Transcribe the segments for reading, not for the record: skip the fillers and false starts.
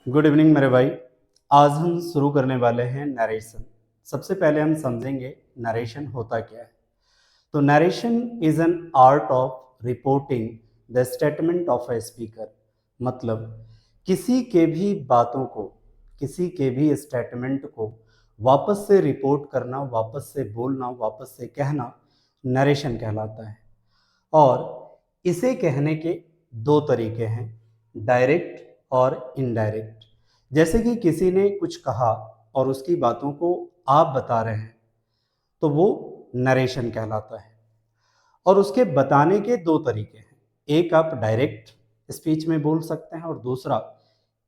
Good evening मेरे भाई। आज हम शुरू करने वाले हैं नरेशन। सबसे पहले हम समझेंगे नरेशन होता क्या है। तो narration is an art of reporting the statement of a speaker. मतलब किसी के भी बातों को, किसी के भी स्टेटमेंट को वापस से रिपोर्ट करना, वापस से बोलना, वापस से कहना नरेशन कहलाता है। और इसे कहने के दो तरीके हैं, डायरेक्ट और इनडायरेक्ट। जैसे कि किसी ने कुछ कहा और उसकी बातों को आप बता रहे हैं तो वो नरेशन कहलाता है। और उसके बताने के दो तरीके हैं, एक आप डायरेक्ट स्पीच में बोल सकते हैं और दूसरा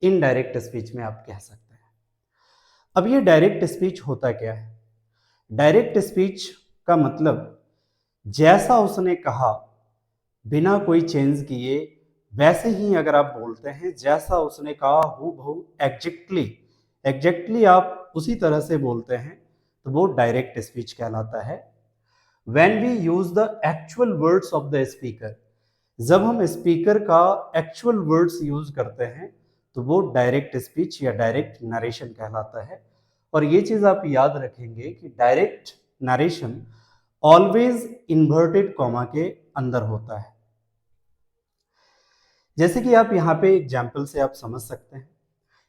इनडायरेक्ट स्पीच में आप कह सकते हैं। अब ये डायरेक्ट स्पीच होता क्या है? डायरेक्ट स्पीच का मतलब जैसा उसने कहा बिना कोई चेंज किए वैसे ही अगर आप बोलते हैं, जैसा उसने कहा हूबहू एग्जैक्टली एग्जैक्टली आप उसी तरह से बोलते हैं, तो वो डायरेक्ट स्पीच कहलाता है। When we use the actual words of the speaker, जब हम स्पीकर का एक्चुअल वर्ड्स यूज करते हैं तो वो डायरेक्ट स्पीच या डायरेक्ट नरेशन कहलाता है। और ये चीज आप याद रखेंगे कि direct narration always inverted comma के अंदर होता है। जैसे कि आप यहाँ पे एग्जाम्पल से आप समझ सकते हैं,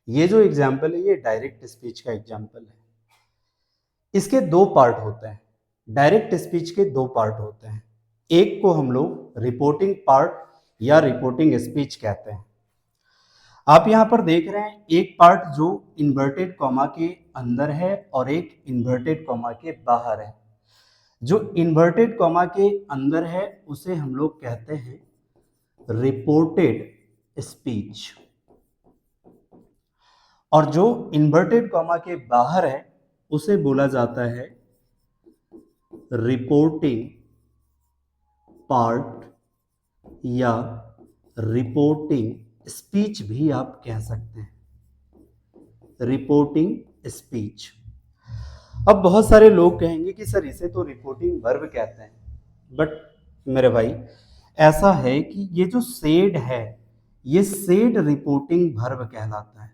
ये जो एग्जाम्पल है ये डायरेक्ट स्पीच का एग्जाम्पल है। इसके दो पार्ट होते हैं, डायरेक्ट स्पीच के दो पार्ट होते हैं। एक को हम लोग रिपोर्टिंग पार्ट या रिपोर्टिंग स्पीच कहते हैं। आप यहाँ पर देख रहे हैं एक पार्ट जो इन्वर्टेड कॉमा के अंदर है और एक इन्वर्टेड कॉमा के बाहर है। जो इन्वर्टेड कॉमा के अंदर है उसे हम लोग कहते हैं रिपोर्टेड स्पीच, और जो इन्वर्टेड कॉमा के बाहर है उसे बोला जाता है रिपोर्टिंग पार्ट या रिपोर्टिंग स्पीच भी आप कह सकते हैं, रिपोर्टिंग स्पीच। अब बहुत सारे लोग कहेंगे कि सर इसे तो रिपोर्टिंग वर्ब कहते हैं, बट मेरे भाई ऐसा है कि ये जो सेड है ये सेड रिपोर्टिंग वर्ब कहलाता है।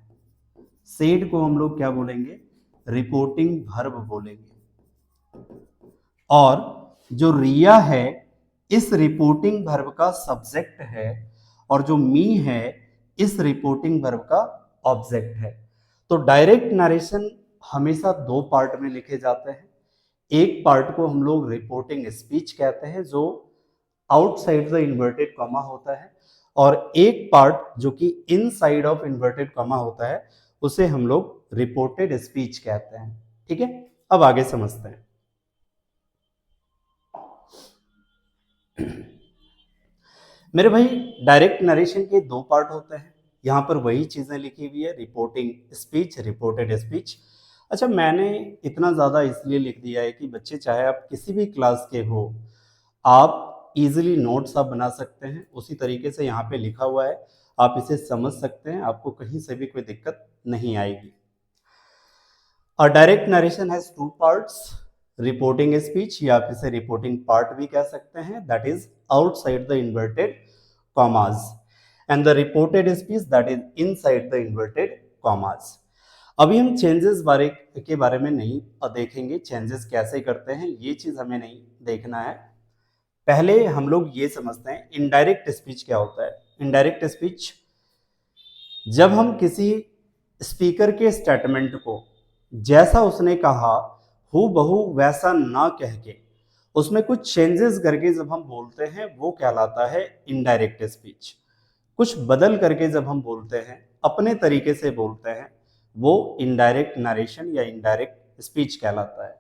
सेड को हम लोग क्या बोलेंगे? रिपोर्टिंग वर्ब बोलेंगे। और जो रिया है इस रिपोर्टिंग वर्ब का सब्जेक्ट है, और जो मी है इस रिपोर्टिंग वर्ब का ऑब्जेक्ट है। तो डायरेक्ट नरेशन हमेशा दो पार्ट में लिखे जाते हैं। एक पार्ट को हम लोग रिपोर्टिंग स्पीच कहते हैं जो आउटसाइड द इन्वर्टेड कॉमा होता है, और एक पार्ट जो कि इनसाइड ऑफ इन्वर्टेड कॉमा होता है उसे हम लोग रिपोर्टेड स्पीच कहते हैं। ठीक है, अब आगे समझते हैं। मेरे भाई डायरेक्ट नरेशन के दो पार्ट होते हैं, यहाँ पर वही चीजें लिखी हुई है, रिपोर्टिंग स्पीच, रिपोर्टेड स्पीच। अच्छा, मैंने इतना ज़्यादा इसलिए लिख दिया है कि बच्चे चाहे आप किसी भी क्लास के हो, आप इजीली नोट्स आप बना सकते हैं। उसी तरीके से यहाँ पे लिखा हुआ है, आप इसे समझ सकते हैं, आपको कहीं से भी कोई दिक्कत नहीं आएगी। और direct narration has two parts, reporting speech या आप इसे रिपोर्टिंग पार्ट भी कह सकते हैं, that is outside the inverted commas, and the reported speech that is inside the inverted commas. अभी हम चेंजेस के बारे में नहीं देखेंगे, चेंजेस कैसे करते हैं ये चीज हमें नहीं देखना है। पहले हम लोग ये समझते हैं इनडायरेक्ट स्पीच क्या होता है। इनडायरेक्ट स्पीच, जब हम किसी स्पीकर के स्टेटमेंट को जैसा उसने कहा हूँ बहू वैसा ना कह के उसमें कुछ चेंजेस करके जब हम बोलते हैं वो कहलाता है इनडायरेक्ट स्पीच। कुछ बदल करके जब हम बोलते हैं, अपने तरीके से बोलते हैं, वो इनडायरेक्ट नरेशन या इनडायरेक्ट स्पीच कहलाता है।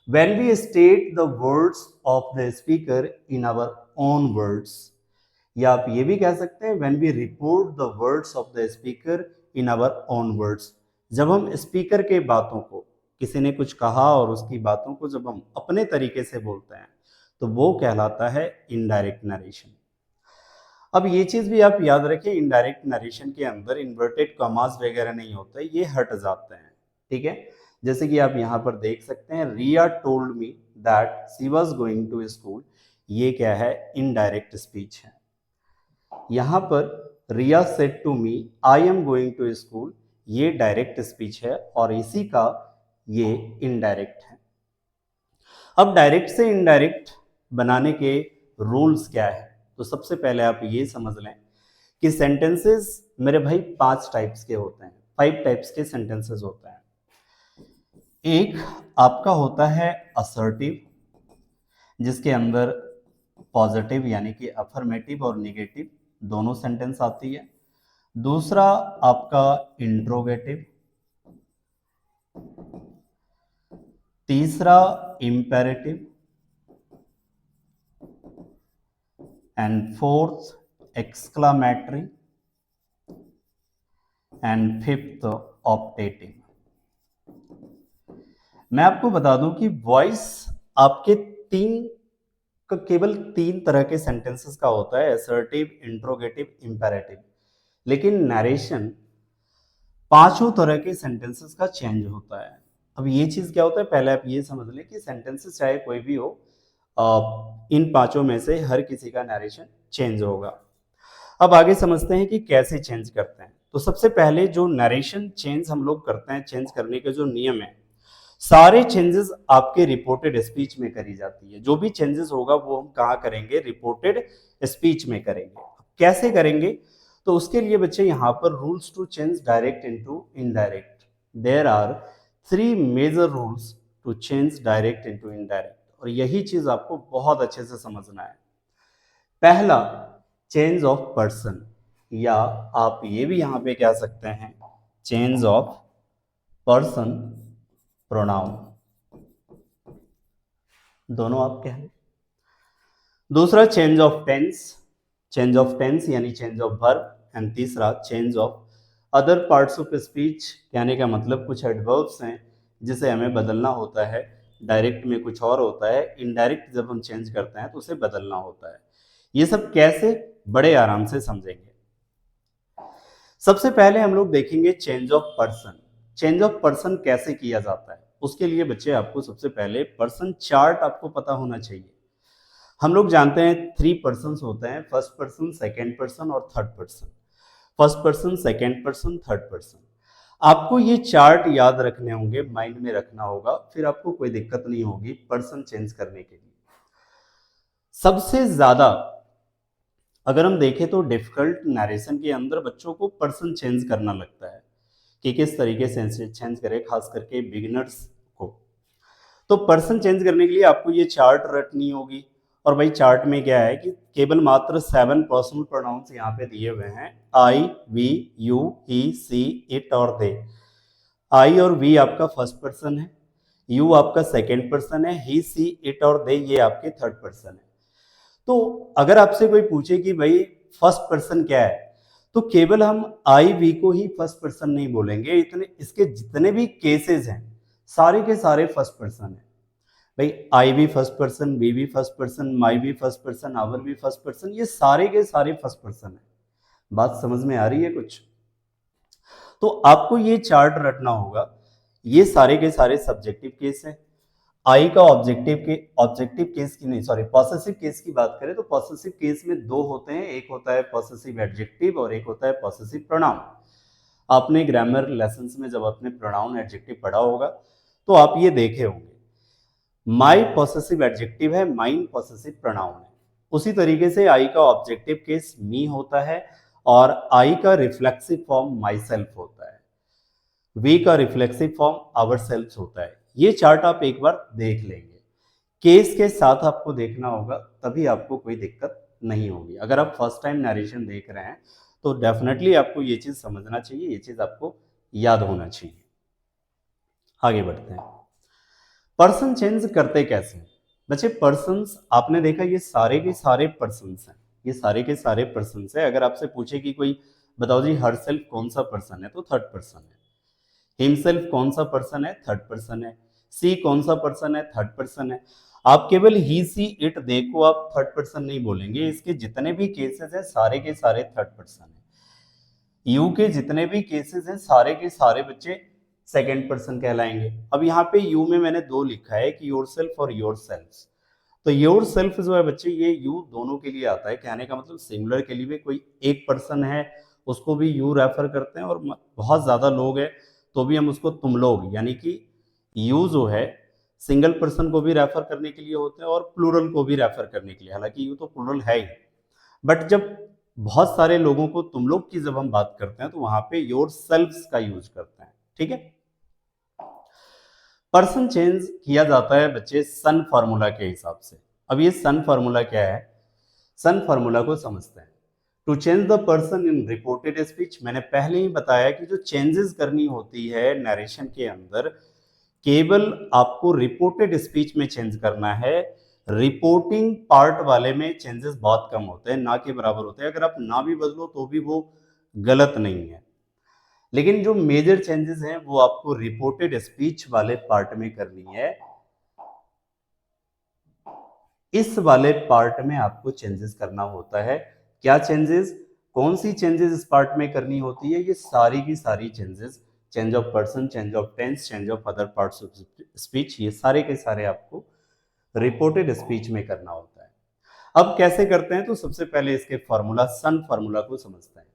when we state the words of the speaker in our own words, या आप ये भी कह सकते हैं when we report the words of the speaker in our own words, जब हम स्पीकर के बातों को, किसी ने कुछ कहा और उसकी बातों को जब हम अपने तरीके से बोलते हैं तो वो कहलाता है इनडायरेक्ट नरेशन। अब ये चीज भी आप याद रखें, इनडायरेक्ट नरेशन के अंदर इन्वर्टेड कॉमास वगैरह नहीं होते, ये हट जाते हैं। ठीक है, जैसे कि आप यहाँ पर देख सकते हैं, Riya told me that she was going to school, ये क्या है? इनडायरेक्ट स्पीच है। यहाँ पर Riya said to me I am going to school, ये डायरेक्ट स्पीच है और इसी का ये इनडायरेक्ट है। अब डायरेक्ट से इनडायरेक्ट बनाने के रूल्स क्या है, तो सबसे पहले आप ये समझ लें कि सेंटेंसेस मेरे भाई 5 टाइप्स के होते हैं, 5 टाइप्स के सेंटेंसेस होते हैं। एक आपका होता है असर्टिव, जिसके अंदर पॉजिटिव यानी कि अफर्मेटिव और निगेटिव दोनों सेंटेंस आती है। दूसरा आपका इंट्रोगेटिव, तीसरा imperative, and fourth exclamatory, and fifth optative. मैं आपको बता दूं कि वॉइस आपके केवल 3 तरह के सेंटेंसेस का होता है, असर्टिव, इंट्रोगेटिव, इंपेरेटिव। लेकिन नरेशन 5 तरह के सेंटेंसेस का चेंज होता है। अब ये चीज क्या होता है, पहले आप ये समझ लें कि सेंटेंसेस चाहे कोई भी हो, इन 5 में से हर किसी का नरेशन चेंज होगा। अब आगे समझते हैं कि कैसे चेंज करते हैं। तो सबसे पहले जो नरेशन चेंज हम लोग करते हैं, चेंज करने के जो नियम है, सारे चेंजेस आपके रिपोर्टेड स्पीच में करी जाती है। जो भी चेंजेस होगा वो हम कहाँ करेंगे, रिपोर्टेड स्पीच में करेंगे। कैसे करेंगे, तो उसके लिए बच्चे यहाँ पर rules to change direct into indirect, there are 3 major rules to change direct into indirect, और यही चीज आपको बहुत अच्छे से समझना है। पहला, चेंज ऑफ पर्सन, या आप ये भी यहां पे कह सकते हैं चेंज ऑफ पर्सन प्रोनाउन, दोनों आप कह लें। दूसरा change of tense, change of tense यानी चेंज ऑफ वर्ब। एंड तीसरा change of other parts of speech, कहने का मतलब कुछ एडवर्ब्स हैं जिसे हमें बदलना होता है। डायरेक्ट में कुछ और होता है, इनडायरेक्ट जब हम चेंज करते हैं तो उसे बदलना होता है। ये सब कैसे, बड़े आराम से समझेंगे। सबसे पहले हम लोग देखेंगे change of person. Change of person कैसे किया जाता है, उसके लिए बच्चे आपको सबसे पहले पर्सन चार्ट आपको पता होना चाहिए। हम लोग जानते हैं 3 पर्सन्स होते हैं, फर्स्ट पर्सन, सेकेंड पर्सन और third person. First person, second person, third person. आपको ये चार्ट याद रखने होंगे, माइंड में रखना होगा, फिर आपको कोई दिक्कत नहीं होगी पर्सन चेंज करने के लिए। सबसे ज्यादा अगर हम देखें तो डिफिकल्ट नरेशन के अंदर बच्चों को पर्सन चेंज करना लगता है कि किस तरीके से चेंज करें, खास करके बिगिनर्स को। तो पर्सन चेंज करने के लिए आपको ये चार्ट रटनी होगी। और भाई चार्ट में क्या है कि केवल मात्र 7 पर्सनल प्रोनाउंस यहाँ पे दिए हुए हैं, I, we, you, he, she, it और दे। आई और वी आपका फर्स्ट पर्सन है, यू आपका सेकेंड पर्सन है, ही, सी, इट और दे ये आपके थर्ड पर्सन है। तो अगर आपसे कोई पूछे कि भाई फर्स्ट पर्सन क्या है, तो केवल हम आई, वी को ही फर्स्ट पर्सन नहीं बोलेंगे, इतने इसके जितने भी केसेस हैं सारे के सारे फर्स्ट पर्सन है। भाई आई भी फर्स्ट पर्सन, वी भी फर्स्ट पर्सन, माई भी फर्स्ट पर्सन, आवर भी फर्स्ट पर्सन, ये सारे के सारे फर्स्ट पर्सन है। बात समझ में आ रही है कुछ? तो आपको ये चार्ट रटना होगा। ये सारे के सारे सब्जेक्टिव केस हैं। आई का ऑब्जेक्टिव केस की नहीं, सॉरी, पॉसेसिव केस की बात करें तो पॉसेसिव केस में 2 होते हैं, एक होता है पॉसेसिव एडजेक्टिव और एक होता है पॉसेसिव प्रोनाउन। आपने ग्रामर लेसन्स में जब आपने प्रोनाउन एडजेक्टिव पढ़ा होगा तो आप ये देखे होंगे। माई पॉसेसिव एडजेक्टिव है, माइन पॉसेसिव प्रोनाउन है। उसी तरीके से आई का ऑब्जेक्टिव केस मी होता है और आई का रिफ्लेक्सिव फॉर्म माई सेल्फ होता है, वी का रिफ्लेक्सिव फॉर्म आवर सेल्फ होता है। ये चार्ट आप एक बार देख लेंगे, केस के साथ आपको देखना होगा, तभी आपको कोई दिक्कत नहीं होगी। अगर आप फर्स्ट टाइम नरेशन देख रहे हैं तो डेफिनेटली आपको ये चीज समझना चाहिए, ये चीज आपको याद होना चाहिए। आगे बढ़ते हैं। पर्सन चेंज करते कैसे हैं बच्चे? पर्सन्स आपने देखा ये सारे के सारे पर्सन्स हैं, ये सारे के सारे पर्सन्स हैं। अगर आपसे पूछे कि कोई बताओ जी हरसेल्फ कौन सा पर्सन है, तो थर्ड पर्सन है। हिमसेल्फ कौन सा पर्सन है, थर्ड पर्सन है। सी कौन सा पर्सन है, थर्ड पर्सन है। आप केवल ही, सी, इट, दे को आप थर्ड पर्सन नहीं बोलेंगे, इसके जितने भी केसेस हैं सारे के सारे थर्ड पर्सन है। यू के जितने भी केसेस हैं सारे के सारे बच्चे सेकेंड पर्सन कहलाएंगे। अब यहाँ पे यू में मैंने 2 लिखा है कि योर सेल्फ और योर सेल्फ, तो योर सेल्फ जो है बच्चे, ये यू दोनों के लिए आता है। कहने का मतलब सिंगुलर के लिए भी कोई एक पर्सन है उसको भी यू रेफर करते हैं, और बहुत ज़्यादा लोग हैं तो भी हम उसको तुम लोग, यानी कि यू जो है सिंगल पर्सन को भी रेफर करने के लिए होते हैं और प्लूरल को भी रेफर करने के लिए। हालांकि यू तो प्लूरल है ही, बट जब बहुत सारे लोगों को तुम लोग की जब हम बात करते हैं तो वहां पे योर सेल्फ्स का यूज करते हैं। ठीक है। पर्सन चेंज किया जाता है बच्चे सन फार्मूला के हिसाब से। अब ये सन फार्मूला क्या है, सन फार्मूला को समझते हैं। To change the person in reported speech, मैंने पहले ही बताया कि जो चेंजेस करनी होती है नरेशन के अंदर, केवल आपको रिपोर्टेड स्पीच में चेंज करना है। रिपोर्टिंग पार्ट वाले में चेंजेस बहुत कम होते हैं, ना के बराबर होते हैं। अगर आप ना भी बदलो तो भी वो गलत नहीं है, लेकिन जो मेजर चेंजेस हैं वो आपको रिपोर्टेड स्पीच वाले पार्ट में करनी है। इस वाले पार्ट में आपको चेंजेस करना होता है। क्या चेंजेस, कौन सी चेंजेस इस पार्ट में करनी होती है? ये सारी की सारी changes, change of person, change of tense, change of other parts of speech, ये सारे के सारे आपको रिपोर्टेड स्पीच में करना होता है। अब कैसे करते हैं? तो सबसे पहले इसके फॉर्मूला, सन फॉर्मूला को समझते हैं।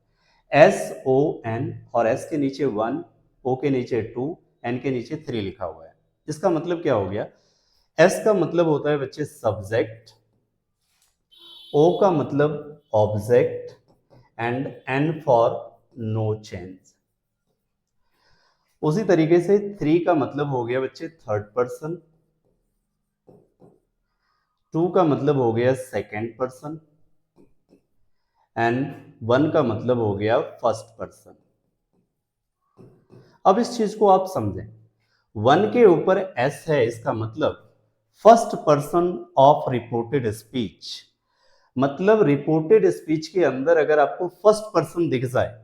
एस ओ एन, और एस के नीचे 1, ओ के नीचे 2, एन के नीचे 3 लिखा हुआ है। इसका मतलब क्या हो गया? एस का मतलब होता है बच्चे सब्जेक्ट, ओ का मतलब object, and N for no change. उसी तरीके से 3 का मतलब हो गया बच्चे थर्ड पर्सन, 2 का मतलब हो गया सेकेंड पर्सन, एंड 1 का मतलब हो गया फर्स्ट पर्सन। अब इस चीज को आप समझें, 1 के ऊपर एस है, इसका मतलब first person of reported speech. मतलब रिपोर्टेड स्पीच के अंदर अगर आपको फर्स्ट पर्सन दिख जाए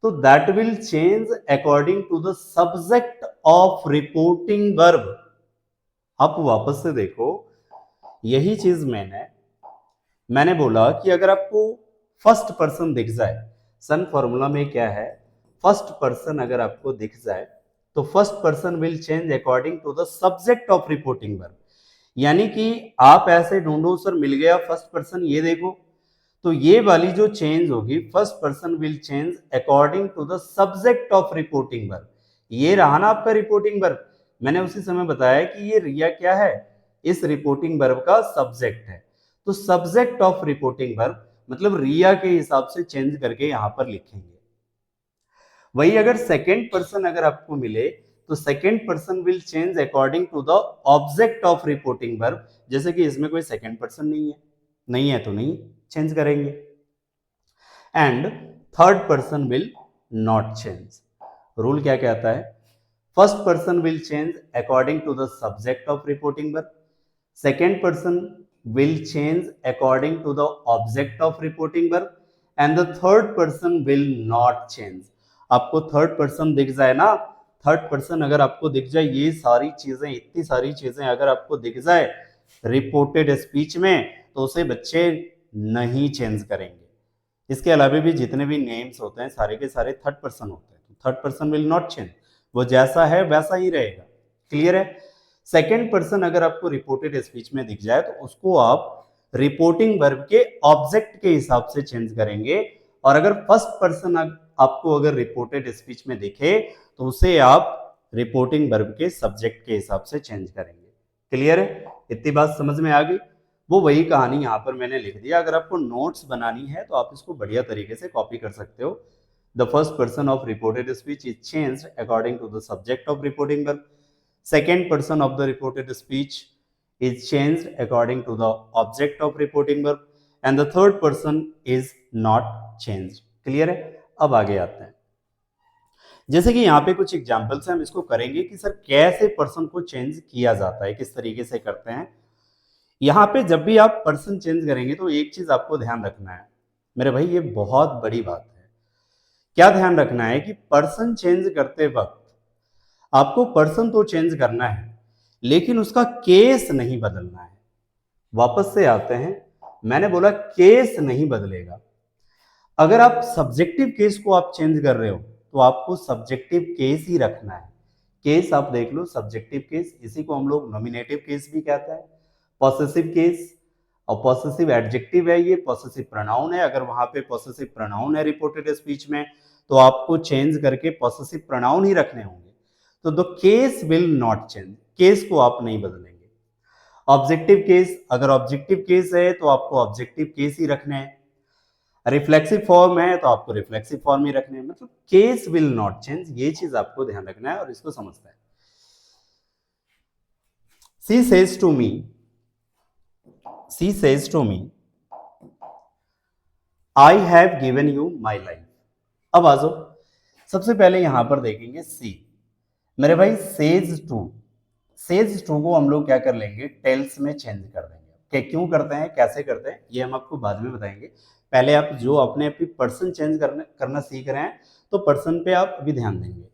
तो that will change according to the subject of reporting verb. आप वापस से देखो, यही चीज मैंने बोला कि अगर आपको फर्स्ट पर्सन दिख जाए, सन फॉर्मूला में क्या है, फर्स्ट पर्सन अगर आपको दिख जाए तो first person will change according to the subject of reporting verb. यानी कि आप ऐसे ढूंढो सर मिल गया फर्स्ट पर्सन, ये देखो, तो ये वाली जो चेंज होगी, first person will change according to the subject of reporting verb. ये रहा ना आपका रिपोर्टिंग वर्ब। मैंने उसी समय बताया कि ये रिया क्या है, इस रिपोर्टिंग वर्ब का सब्जेक्ट है। तो सब्जेक्ट ऑफ रिपोर्टिंग वर्ब मतलब रिया के हिसाब से चेंज करके यहां पर लिखेंगे। वही अगर सेकेंड पर्सन अगर आपको मिले तो second person will change according to the object of reporting verb. जैसे कि इसमें कोई सेकेंड पर्सन नहीं है तो नहीं चेंज करेंगे। And third person will not change. Rule क्या कहता है? First person will change according to the subject of reporting verb, second person will change according to the object of reporting verb, and the third person will not change. आपको third person दिख जाए ना, third person अगर आपको दिख जाए, ये सारी चीजें, इतनी सारी चीजें अगर आपको दिख जाए रिपोर्टेड स्पीच में, तो उसे बच्चे नहीं चेंज करेंगे। इसके अलावा भी जितने भी नेम्स होते हैं सारे के सारे थर्ड पर्सन होते हैं, तो third person will not change, वो जैसा है वैसा ही रहेगा। क्लियर है? सेकेंड पर्सन अगर आपको रिपोर्टेड स्पीच में दिख जाए तो उसको आप रिपोर्टिंग वर्ब के ऑब्जेक्ट के हिसाब से चेंज करेंगे, और अगर फर्स्ट पर्सन आपको अगर रिपोर्टेड स्पीच में दिखे तो उसे आप रिपोर्टिंग वर्ब के सब्जेक्ट के हिसाब से चेंज करेंगे। क्लियर है? इतनी बात समझ में आ गई? वो वही कहानी यहाँ पर मैंने लिख दिया। अगर आपको नोट्स बनानी है तो आप इसको बढ़िया तरीके से कॉपी कर सकते हो। The first person of reported speech is changed according to the subject of reporting verb, second person of the reported speech is changed according to the object of reporting verb, and the third person is not changed. Clear है? अब आगे आते हैं। जैसे कि यहाँ पे कुछ एग्जांपल्स हैं, हम इसको करेंगे कि सर कैसे पर्सन को चेंज किया जाता है, किस तरीके से करते हैं। यहाँ पे जब भी आप पर्सन चेंज करेंगे तो एक चीज आपको ध्यान रखना है मेरे भाई, ये बहुत बड़ी बात है। क्या ध्यान रखना है कि पर्सन चेंज करते वक्त आपको पर्सन तो चेंज करना है लेकिन उसका केस नहीं बदलना है। वापस से आते हैं, मैंने बोला केस नहीं बदलेगा। अगर आप सब्जेक्टिव केस को आप चेंज कर रहे हो तो आपको सब्जेक्टिव केस ही रखना है। केस आप देख लो, सब्जेक्टिव केस, इसी को हम लोग नॉमिनेटिव केस भी कहते हैं। पॉसेसिव केस, और पॉसेसिव एडजेक्टिव है, ये पॉसेसिव प्रोनाउन है। अगर वहां पे पॉसेसिव प्रोनाउन है रिपोर्टेड स्पीच में, तो आपको चेंज करके पॉसेसिव प्रोनाउन ही रखने होंगे। तो the case will not change, case को आप नहीं बदलेंगे। ऑब्जेक्टिव केस, अगर ऑब्जेक्टिव केस है तो आपको ऑब्जेक्टिव केस ही रखने हैं। रिफ्लेक्सिव फॉर्म है तो आपको रिफ्लेक्सिव फॉर्म ही रखने हैं। मतलब केस विल नॉट चेंज, ये चीज आपको ध्यान रखना है और इसको समझना है। She says to me, she says to me, I have given you my life. अब आ जाओ, सबसे पहले यहां पर देखेंगे सी। मेरे भाई सेज टू, सेज टू को हम लोग क्या कर लेंगे, टेल्स में चेंज कर देंगे। क्यों करते हैं, कैसे करते हैं, ये हम आपको बाद में बताएंगे। पहले आप जो अपने पर्सन चेंज करना सीख रहे हैं, तो पर्सन पे आप अभी ध्यान देंगे।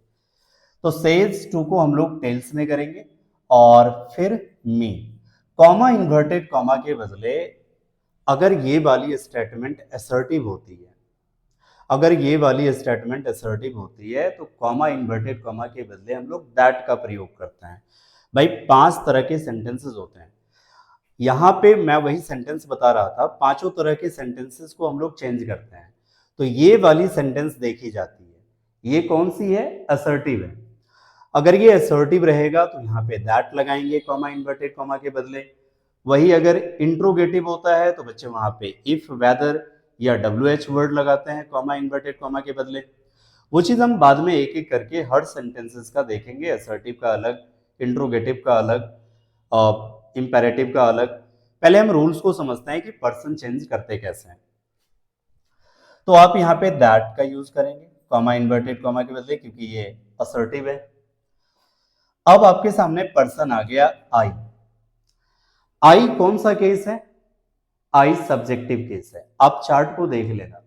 तो सेज टू को हम लोग टेल्स में करेंगे, और फिर मी, कॉमा इन्वर्टेड कॉमा के बदले अगर ये वाली स्टेटमेंट असर्टिव होती है, अगर ये वाली स्टेटमेंट असर्टिव होती है, तो कॉमा इन्वर्टेड कॉमा के बदले हम लोग दैट का प्रयोग करते हैं। भाई 5 तरह के सेंटेंसेस होते हैं, यहां पे मैं वही सेंटेंस बता रहा था, 5 तरह के सेंटेंसेस को हम लोग चेंज करते हैं। तो ये वाली सेंटेंस देखी जाती है, ये कौन सी है, असर्टिव है। अगर ये असर्टिव रहेगा तो यहाँ पे दैट लगाएंगे कॉमा इन्वर्टेड कॉमा के बदले। वही अगर इंट्रोगेटिव होता है तो बच्चे वहां पे इफ, वेदर या WH वर्ड लगाते हैं कॉमा इन्वर्टेड कॉमा के बदले। वो चीज हम बाद में एक एक करके हर सेंटेंसेस का देखेंगे, असर्टिव का अलग, इंट्रोगेटिव का अलग, इंपेरेटिव का अलग। पहले हम रूल्स को समझते हैं कि पर्सन चेंज करते कैसे हैं। तो आप यहाँ पे दैट का यूज करेंगे कॉमा इन्वर्टेड कॉमा के बदले, क्योंकि ये असर्टिव है। अब आपके सामने पर्सन आ गया आई। आई कौन सा केस है, आई सब्जेक्टिव केस है। आप चार्ट को देख लेना,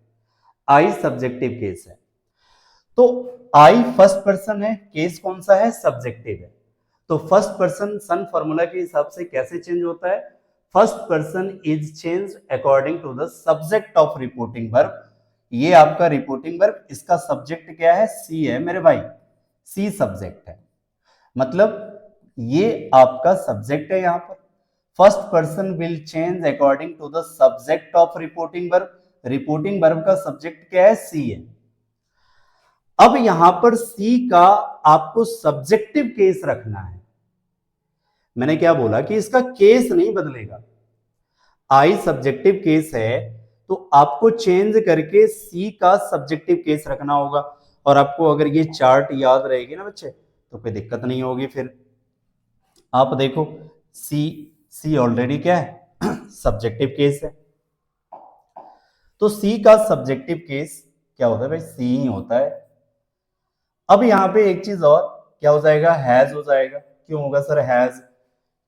आई सब्जेक्टिव केस है। तो आई फर्स्ट पर्सन है, केस कौन सा है, सब्जेक्टिव है। तो फर्स्ट पर्सन सन फॉर्मूला के हिसाब से कैसे चेंज होता है, first person is change according to the subject of reporting verb. ये आपका रिपोर्टिंग वर्ब, इसका सब्जेक्ट क्या है, सी है मेरे भाई, सी सब्जेक्ट है। मतलब ये आपका सब्जेक्ट है। यहां पर first person will change according to the subject of reporting verb. Reporting verb का सब्जेक्ट क्या है, सी है। अब यहां पर सी का आपको सब्जेक्टिव केस रखना है। मैंने क्या बोला कि इसका केस नहीं बदलेगा। आई सब्जेक्टिव केस है तो आपको चेंज करके सी का सब्जेक्टिव केस रखना होगा। और आपको अगर ये चार्ट याद रहेगी ना बच्चे, तो कोई दिक्कत नहीं होगी। फिर आप देखो, सी ऑलरेडी क्या है, सब्जेक्टिव केस है। तो सी का सब्जेक्टिव केस क्या होता है भाई, सी ही होता है। अब यहां पे एक चीज और, क्या हो जाएगा, हैज हो जाएगा। क्यों होगा सर हैज,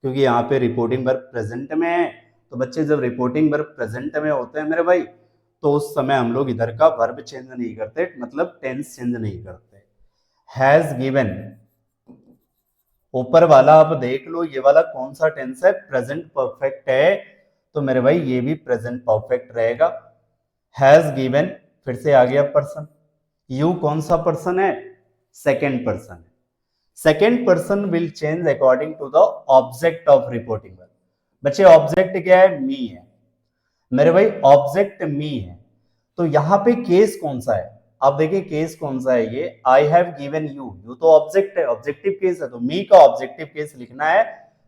क्योंकि यहाँ पे रिपोर्टिंग वर्ब प्रेजेंट में है। तो बच्चे जब रिपोर्टिंग वर्ब प्रेजेंट में होते हैं मेरे भाई, तो उस समय हम लोग इधर का वर्ब चेंज नहीं करते, मतलब टेंस चेंज नहीं करते। हैज गिवन, ऊपर वाला आप देख लो, ये वाला कौन सा टेंस है, प्रेजेंट परफेक्ट है। तो मेरे भाई ये भी प्रेजेंट परफेक्ट रहेगा। हैज गिवन, फिर से आ गया पर्सन। यू कौन सा पर्सन है, सेकेंड पर्सन है। Second person will change according to the object of reporting verb. बच्चे ऑब्जेक्ट क्या है, मी है मेरे भाई, ऑब्जेक्ट मी है। तो यहां पे केस कौन सा है, आप देखिए केस कौन सा है, ये आई हैव गिवन यू, यू तो ऑब्जेक्ट है, ऑब्जेक्टिव केस है। तो मी का ऑब्जेक्टिव केस लिखना है,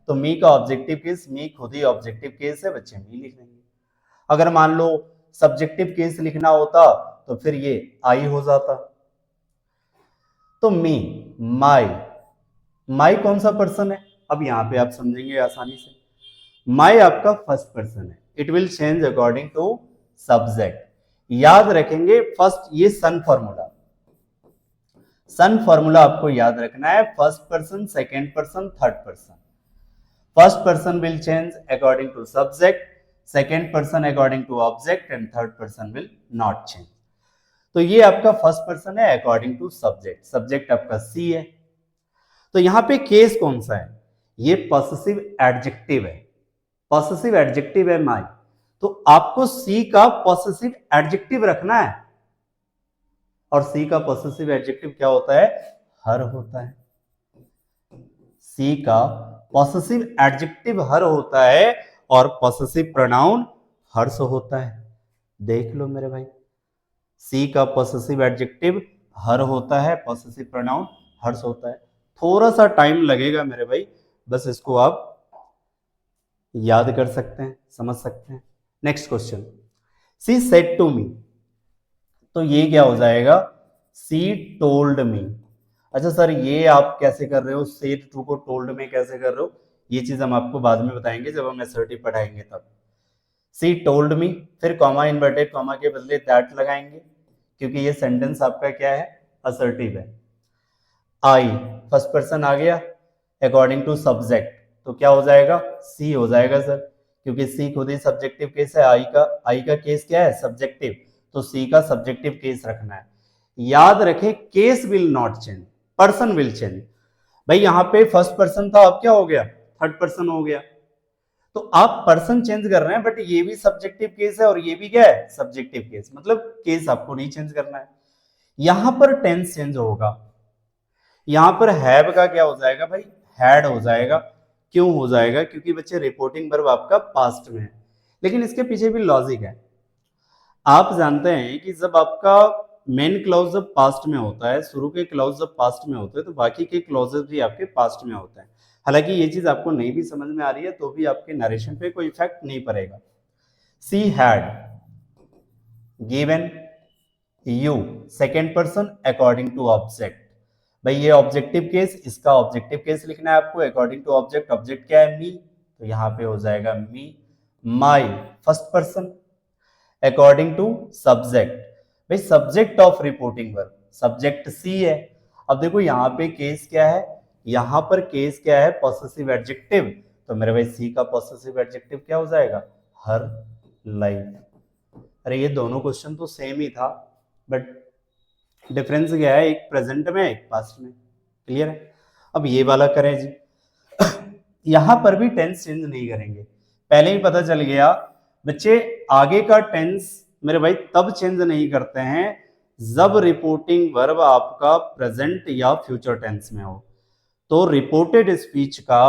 तो मी का ऑब्जेक्टिव केस, मी खुद ही ऑब्जेक्टिव केस है बच्चे, मी लिख लेंगे। अगर मान लो सब्जेक्टिव केस लिखना होता तो फिर ये आई हो जाता। तो मी, माई, माई कौन सा पर्सन है, अब यहां पे आप समझेंगे आसानी से। माई आपका फर्स्ट पर्सन है, it will change according to subject. याद रखेंगे फर्स्ट, ये सन फॉर्मूला, सन फॉर्मूला आपको याद रखना है, first person, second person, third person. First person will change according to subject, second person according to object, and third person will not change. तो ये आपका फर्स्ट पर्सन है अकॉर्डिंग टू सब्जेक्ट, सब्जेक्ट आपका she है। तो यहां पे case कौन सा है, ये पॉसेसिव एडजेक्टिव है, पॉसेसिव एडजेक्टिव है माई। तो आपको सी का पॉसेसिव एडजेक्टिव रखना है, और सी का पॉसेसिव एडजेक्टिव क्या होता है, हर होता है। सी का पॉसेसिव एडजेक्टिव हर होता है, और पॉसेसिव प्रोनाउन हर्ष होता है। देख लो मेरे भाई, सी का पॉसेसिव एडजेक्टिव हर होता है, पॉसेसिव प्रोनाउन हर्ष होता है। थोड़ा सा टाइम लगेगा मेरे भाई, बस इसको आप याद कर सकते हैं, समझ सकते हैं। Next question, she said to me, तो ये क्या हो जाएगा, सी टोल्ड मी। अच्छा सर ये आप कैसे कर रहे हो, सेड टू को टोल्ड में कैसे कर रहे हो, ये चीज हम आपको बाद में बताएंगे जब हम असर्टिव पढ़ाएंगे तब। सी टोल्ड मी, फिर कॉमा इन्वर्टेड कॉमा के बदले दैट लगाएंगे क्योंकि ये सेंटेंस आपका क्या है, असर्टिव है। आई फर्स्ट पर्सन आ गया अकॉर्डिंग टू सब्जेक्ट, तो क्या हो जाएगा, सी हो जाएगा सर, क्योंकि सी खुद ही सब्जेक्टिव केस है, आई का केस क्या है, सब्जेक्टिव, तो सी का सब्जेक्टिव केस रखना है। याद रखें case will not change, person will change. भाई यहाँ पे फर्स्ट पर्सन था, अब क्या हो गया, थर्ड पर्सन हो गया, तो आप पर्सन चेंज कर रहे हैं बट ये भी सब्जेक्टिव केस है और ये भी क्या है, सब्जेक्टिव केस, मतलब केस आपको नहीं चेंज करना है। यहां पर टेंस चेंज होगा, यहां पर हैव का क्या हो जाएगा भाई, हैड हो जाएगा। क्यों हो जाएगा, क्योंकि बच्चे रिपोर्टिंग वर्ब आपका पास्ट में है, लेकिन इसके पीछे भी लॉजिक है। आप जानते हैं कि जब आपका मेन क्लॉज जब पास्ट में होता है, शुरू के क्लॉज जब पास्ट में होते हैं तो बाकी के क्लॉजेस भी आपके पास्ट में होते हैं। हालांकि ये चीज आपको नहीं भी समझ में आ रही है तो भी आपके नरेशन पे कोई इफेक्ट नहीं पड़ेगा। She had given you second person according to object, भाई ये ऑब्जेक्टिव केस, इसका ऑब्जेक्टिव केस लिखना है आपको अकॉर्डिंग टू ऑब्जेक्ट। ऑब्जेक्ट क्या है, मी, तो यहाँ पे हो जाएगा me. My first person according to subject, भाई subject of reporting verb, subject she है। अब देखो यहाँ पे केस क्या है, यहाँ पर केस क्या है, पॉसेसिव एडजेक्टिव, तो मेरे भाई सी का पॉसेसिव एडजेक्टिव क्या हो जाएगा, हर लाइफ। अरे ये दोनों क्वेश्चन तो सेम ही था बट डिफरेंस क्या है, एक प्रेजेंट में एक पास्ट में, क्लियर है। अब ये वाला करें जी, यहां पर भी टेंस चेंज नहीं करेंगे, पहले ही पता चल गया बच्चे, आगे का टेंस मेरे भाई तब चेंज नहीं करते हैं जब रिपोर्टिंग वर्ब आपका प्रेजेंट या फ्यूचर टेंस में हो, तो रिपोर्टेड स्पीच का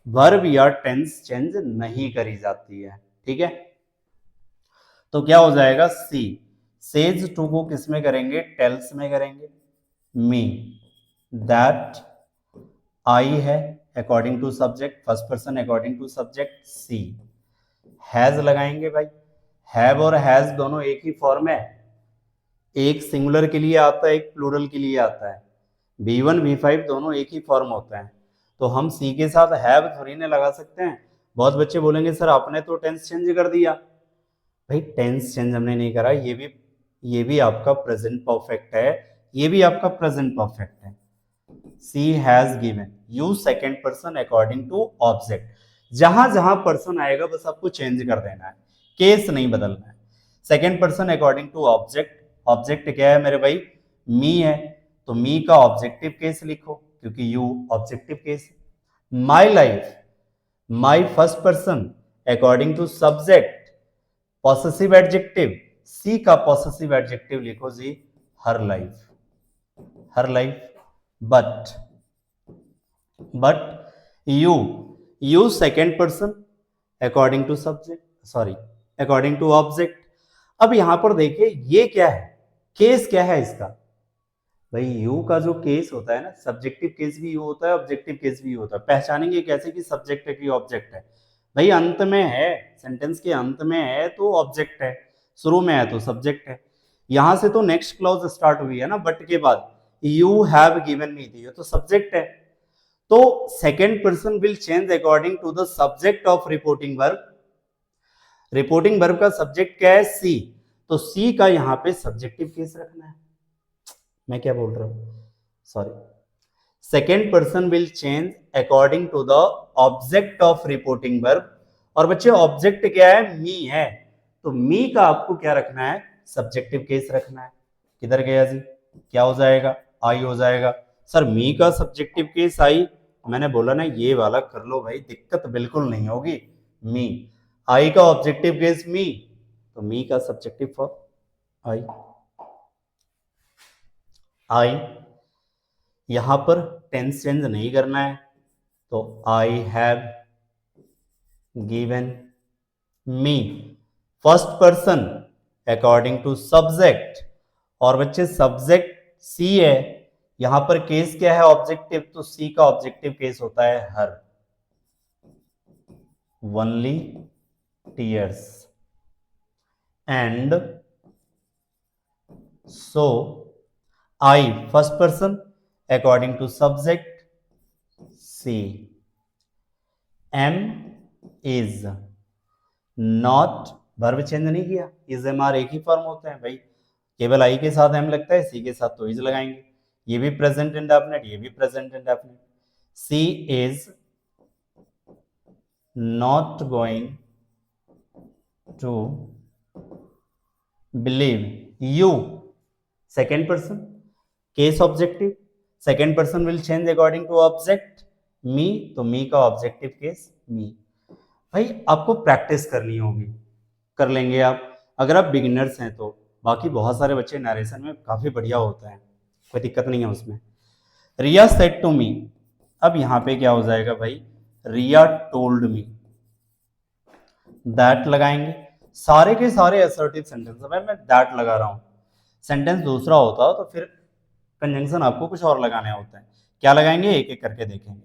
वर्ब या टेंस चेंज नहीं करी जाती है, ठीक है। तो क्या हो जाएगा, सी सेज टू को किस में करेंगे, टेल्स में करेंगे। मी दैट आई है according to subject, first person according to subject. She has लगाएंगे भाई, हैव और हैज दोनों एक ही फॉर्म है, एक सिंगुलर के लिए आता है एक प्लूरल के लिए आता है, V1 V5 दोनों एक ही फॉर्म होता है, तो हम सी के साथ हैव थोड़ी ना लगा सकते हैं। बहुत बच्चे बोलेंगे सर आपने तो टेंस चेंज कर दिया, भाई टेंस चेंज हमने नहीं करा, ये भी आपका प्रेजेंट परफेक्ट है, ये भी आपका प्रेजेंट परफेक्ट है। She has given you second person according to object, जहां जहां पर्सन आएगा बस आपको चेंज कर देना है, केस नहीं बदलना है। Second person according to object, object क्या है मेरे भाई, मी है, तो मी का ऑब्जेक्टिव केस लिखो क्योंकि you objective case. My life, my first person according to subject, possessive adjective, she का पॉसेसिव एडजेक्टिव लिखो जी, her life, her life. But you second person according to subject, sorry according to object. अब यहां पर देखिए ये क्या है, केस क्या है इसका, भाई यू का जो केस होता है ना, सब्जेक्टिव केस भी यू होता है ऑब्जेक्टिव केस भी यू होता है। पहचानेंगे कैसे कि सब्जेक्ट है कि ऑब्जेक्ट है, भाई अंत में है, सेंटेंस के अंत में है तो ऑब्जेक्ट है, शुरू में है तो सब्जेक्ट है। यहां से तो नेक्स्ट क्लॉज स्टार्ट हुई है ना, बट के बाद यू हैव गिवन मी दी, तो सब्जेक्ट है, तो second person will change according to the subject of reporting verb. Reporting verb का सब्जेक्ट क्या है, सी, तो सी का यहां पे सब्जेक्टिव केस रखना है। मैं क्या बोल रहा हूं, sorry, second person will change according to the object of reporting verb, और बच्चे ऑब्जेक्ट क्या है, मी है, तो मी का आपको क्या रखना है, सब्जेक्टिव केस रखना है। किधर गया जी, क्या हो जाएगा, आई हो जाएगा। सर मी का सब्जेक्टिव केस आई, मैंने बोला ना ये वाला कर लो भाई, दिक्कत बिल्कुल नहीं होगी। मी, आई का ऑब्जेक्टिव केस मी, तो मी का सब्जेक्टिव फॉर आई, आई। यहां पर टेंस चेंज नहीं करना है, तो I have given me, first person according to subject, और बच्चे सब्जेक्ट सी है, यहां पर केस क्या है ऑब्जेक्टिव, तो सी का ऑब्जेक्टिव केस होता है her, only tears, and so I first person according to subject she, am is not, verb change नहीं किया, इज एम आर एक ही फॉर्म होते हैं भाई, केवल आई के साथ एम लगता है, सी के साथ तो इज लगाएंगे, ये भी प्रेजेंट इंडेफिनिट, ये भी present indefinite, she is not going to believe you, second person case objective, second person will change according to object, me, तो मी का ऑब्जेक्टिव केस मी। भाई आपको प्रैक्टिस करनी होगी, कर लेंगे आप, अगर आप बिगिनर्स हैं तो, बाकी बहुत सारे बच्चे नरेशन में काफी बढ़िया होते हैं, कोई दिक्कत नहीं है उसमें। रिया सेड टू मी, अब यहां पे क्या हो जाएगा भाई, रिया टोल्ड मी, दैट लगाएंगे, सारे के सारे असर्टिव सेंटेंस, भाई मैं दैट लगा रहा हूं, सेंटेंस दूसरा होता तो फिर कंजंक्शन आपको कुछ और लगाने होते हैं, क्या लगाएंगे एक एक करके देखेंगे।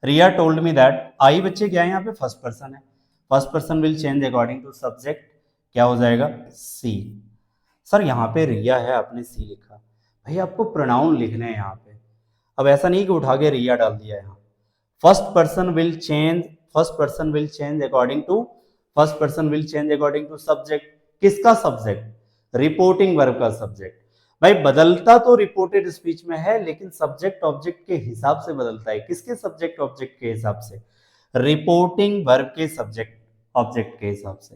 रिया टोल्ड मी दैट, आई बच्चे क्या है यहाँ पे फर्स्ट पर्सन है, first person will change according to subject, क्या हो जाएगा सी। सर यहाँ पे रिया है आपने सी लिखा, भाई आपको प्रोनाउन लिखने हैं यहाँ पे, अब ऐसा नहीं कि उठा के रिया डाल दिया यहाँ, first person will change, first person will change according to, first person will change according to subject, किसका सब्जेक्ट, रिपोर्टिंग वर्ब का सब्जेक्ट, भाई बदलता तो रिपोर्टेड स्पीच में है लेकिन सब्जेक्ट ऑब्जेक्ट के हिसाब से बदलता है, किसके सब्जेक्ट ऑब्जेक्ट के हिसाब से, रिपोर्टिंग वर्ब के सब्जेक्ट ऑब्जेक्ट के हिसाब से,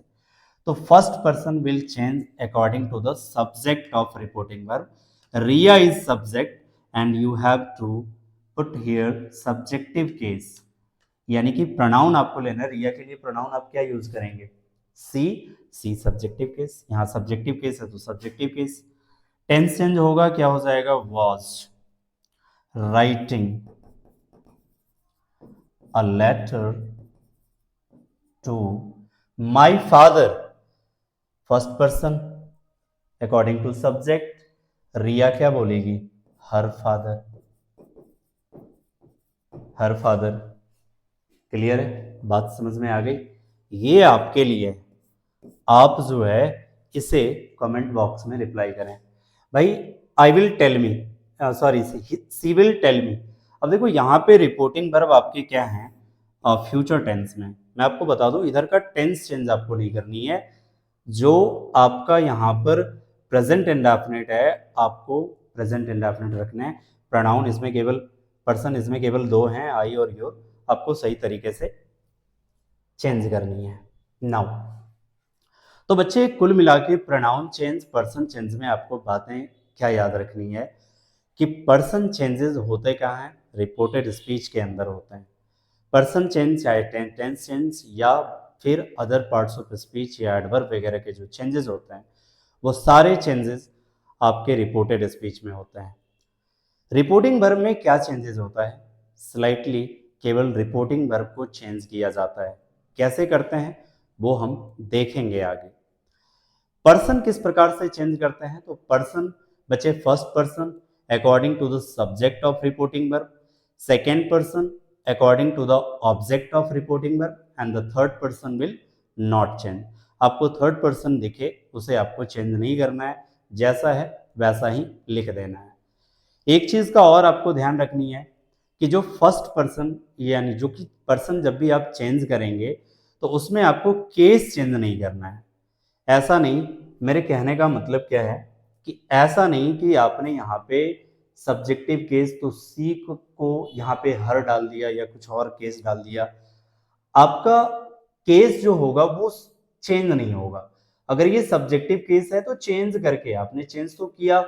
तो first person will change according to the subject of reporting verb, Riya is subject and you have to put here subjective case, यानी कि प्रोनाउन आपको लेना है, रिया के लिए प्रोनाउन आप क्या यूज करेंगे सी, सी सब्जेक्टिव केस, यहां सब्जेक्टिव केस है तो सब्जेक्टिव केस, टेंस चेंज होगा, क्या हो जाएगा was writing a letter to my father, first person according to subject, Riya क्या बोलेगी her father, her father, clear है, बात समझ में आ गई, ये आपके लिए, आप जो है इसे कमेंट बॉक्स में रिप्लाई करें, भाई I will tell me, sorry she will tell me, अब देखो यहाँ पे रिपोर्टिंग वर्ब आपके क्या है फ्यूचर टेंस में, मैं आपको बता दूं इधर का टेंस चेंज आपको नहीं करनी है, जो आपका यहाँ पर प्रेजेंट इंडेफिनिट है आपको प्रेजेंट इंडेफिनिट रखना है, प्रोनाउन इसमें केवल, पर्सन इसमें केवल दो हैं आई और योर, आपको सही तरीके से चेंज करनी है। नाउ तो बच्चे कुल मिला के प्रोनाउन चेंज पर्सन चेंज में आपको बातें क्या याद रखनी है कि पर्सन चेंजेस होते कहाँ हैं, रिपोर्टेड स्पीच के अंदर होते हैं, पर्सन चेंज चाहे टेंस चेंज या फिर अदर पार्ट्स ऑफ स्पीच या एडवर्ब वगैरह के जो चेंजेस होते हैं वो सारे चेंजेस आपके रिपोर्टेड स्पीच में होते हैं। रिपोर्टिंग वर्ब में क्या चेंजेस होता है, स्लाइटली केवल रिपोर्टिंग वर्ब को चेंज किया जाता है, कैसे करते हैं वो हम देखेंगे आगे। पर्सन किस प्रकार से चेंज करते हैं, तो पर्सन बचे first person according to the subject of reporting verb, second person according to the object of reporting verb and the third person will not change, आपको थर्ड पर्सन दिखे उसे आपको चेंज नहीं करना है, जैसा है वैसा ही लिख देना है। एक चीज का और आपको ध्यान रखनी है कि जो फर्स्ट पर्सन यानी जो कि पर्सन जब भी आप चेंज करेंगे तो उसमें आपको केस चेंज नहीं करना है, ऐसा नहीं, मेरे कहने का मतलब क्या है कि ऐसा नहीं कि आपने यहाँ पे सब्जेक्टिव केस तो सी को यहाँ पे हर डाल दिया या कुछ और केस डाल दिया, आपका केस जो होगा वो चेंज नहीं होगा, अगर ये सब्जेक्टिव केस है तो चेंज करके आपने चेंज तो किया,